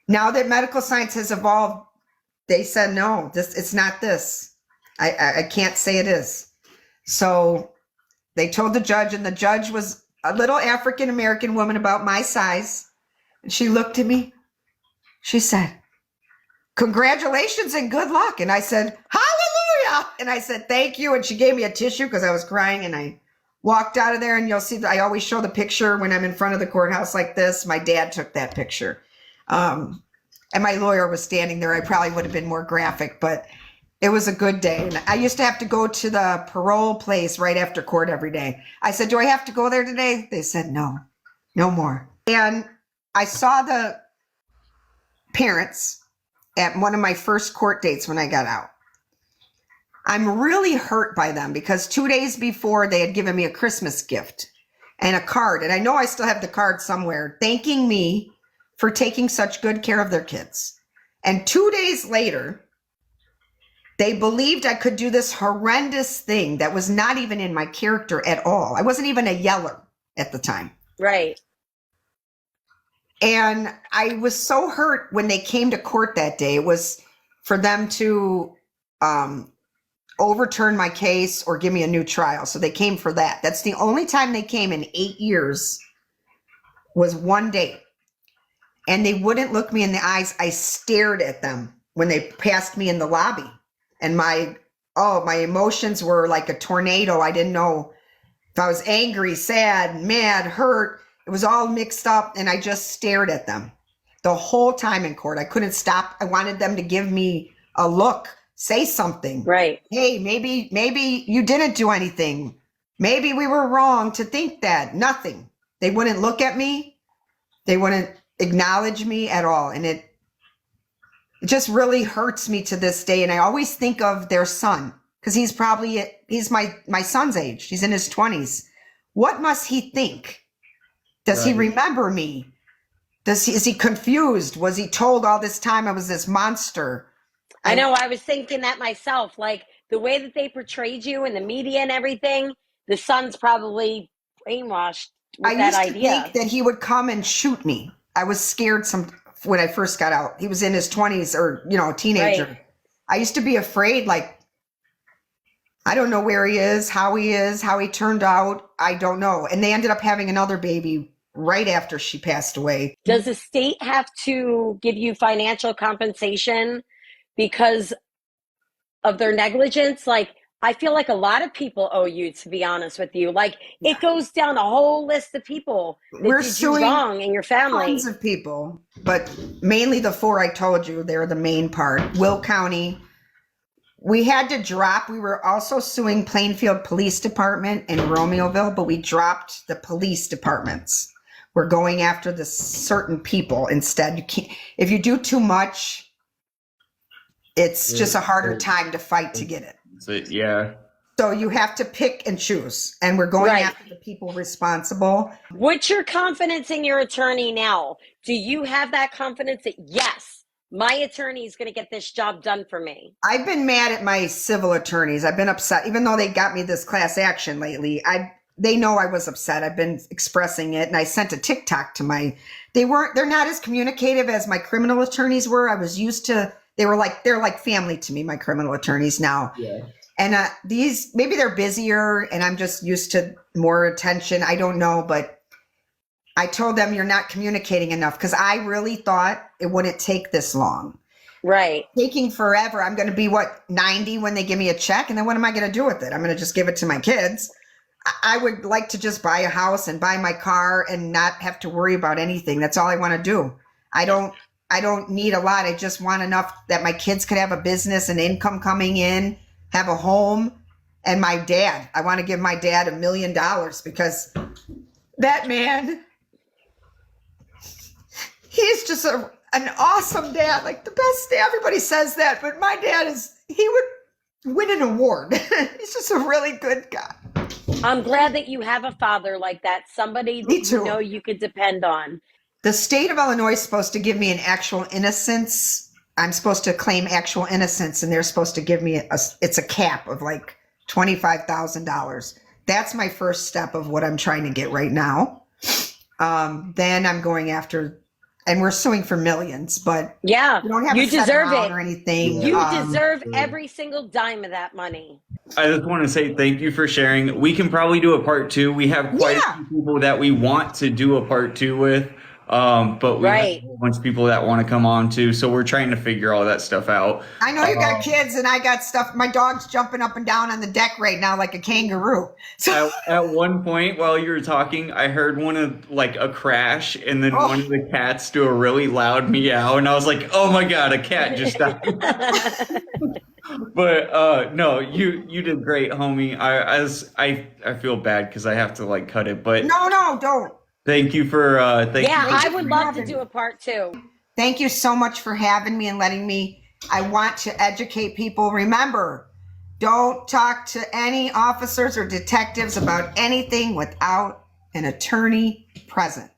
Now that medical science has evolved, they said, no, it's not this. I can't say it is. So they told the judge, and the judge was a little African-American woman about my size. And she looked at me. She said, congratulations and good luck. And I said, hallelujah. And I said, thank you. And she gave me a tissue because I was crying, and I walked out of there. And you'll see that I always show the picture when I'm in front of the courthouse like this. My dad took that picture. And my lawyer was standing there. I probably would have been more graphic, but it was a good day. And I used to have to go to the parole place right after court every day. I said, do I have to go there today? They said, no more. And I saw the parents at one of my first court dates when I got out. I'm really hurt by them because 2 days before they had given me a Christmas gift and a card. And I know I still have the card somewhere thanking me for taking such good care of their kids. And 2 days later, they believed I could do this horrendous thing that was not even in my character at all. I wasn't even a yeller at the time. Right. And I was so hurt when they came to court that day. It was for them to overturn my case or give me a new trial. So they came for that. That's the only time they came in 8 years, was one day. And they wouldn't look me in the eyes. I stared at them when they passed me in the lobby. And my emotions were like a tornado. I didn't know if I was angry, sad, mad, hurt. It was all mixed up, and I just stared at them the whole time in court. I couldn't stop. I wanted them to give me a look, Say something. Right. Hey, maybe you didn't do anything. Maybe we were wrong to think that. Nothing. They wouldn't look at me. They wouldn't acknowledge me at all. And it just really hurts me to this day. And I always think of their son, because he's my son's age. He's in his 20s. What must he think? Does he remember me? Is he confused? Was he told all this time I was this monster? I know, I was thinking that myself. Like, the way that they portrayed you in the media and everything, the son's probably brainwashed with that idea. I used to think that he would come and shoot me. I was scared when I first got out. He was in his 20s, or, a teenager. Right. I used to be afraid, like, I don't know where he is, how he turned out. I don't know. And they ended up having another baby right after she passed away. Does the state have to give you financial compensation because of their negligence? Like, I feel like a lot of people owe you, to be honest with you. Like, it goes down a whole list of people that We're did you wrong in your family. Tons of people, but mainly the 4 I told you, they're the main part. Will County. We had to drop. We were also suing Plainfield Police Department and Romeoville, but we dropped the police departments. We're going after the certain people instead. You can't, if you do too much, it's just a harder time to fight to get it. Yeah. So you have to pick and choose, and we're going after the people responsible. What's your confidence in your attorney now? Do you have that confidence that, yes, my attorney is going to get this job done for me? I've been mad at my civil attorneys. I've been upset, even though they got me this class action lately. They know I was upset. I've been expressing it, and I sent a TikTok to they're not as communicative as my criminal attorneys were. I was used to, they're like family to me, my criminal attorneys now. Yeah. And maybe they're busier and I'm just used to more attention. I don't know, but I told them you're not communicating enough, because I really thought it wouldn't take this long. Right. Taking forever. I'm going to be 90 when they give me a check. And then what am I going to do with it? I'm going to just give it to my kids. I would like to just buy a house and buy my car and not have to worry about anything. That's all I want to do. I don't need a lot. I just want enough that my kids could have a business and income coming in, have a home. And my dad, I want to give my dad $1 million, because that man, he's just an awesome dad, like the best dad. Everybody says that, but my dad he would win an award. He's just a really good guy. I'm glad that you have a father like that, somebody that you know you could depend on. The state of Illinois is supposed to give me an actual innocence. I'm supposed to claim actual innocence, and they're supposed to give me it's a cap of like $25,000. That's my first step of what I'm trying to get right now. Then I'm going after, and we're suing for millions, but yeah, you don't have you deserve it or anything. You deserve every single dime of that money. I just want to say thank you for sharing. We can probably do a part 2. We have quite a few people that we want to do a part 2 with. But we have a bunch of people that want to come on too. So we're trying to figure all that stuff out. I know you got kids, and I got stuff. My dog's jumping up and down on the deck right now like a kangaroo. So at one point while you were talking, I heard a crash, and then one of the cats do a really loud meow, and I was like, oh my God, a cat just died. But no, you did great, homie. I feel bad because I have to cut it, but no, don't. Thank you for I would love to do a part 2. Thank you so much for having me and letting me. I want to educate people. Remember, don't talk to any officers or detectives about anything without an attorney present.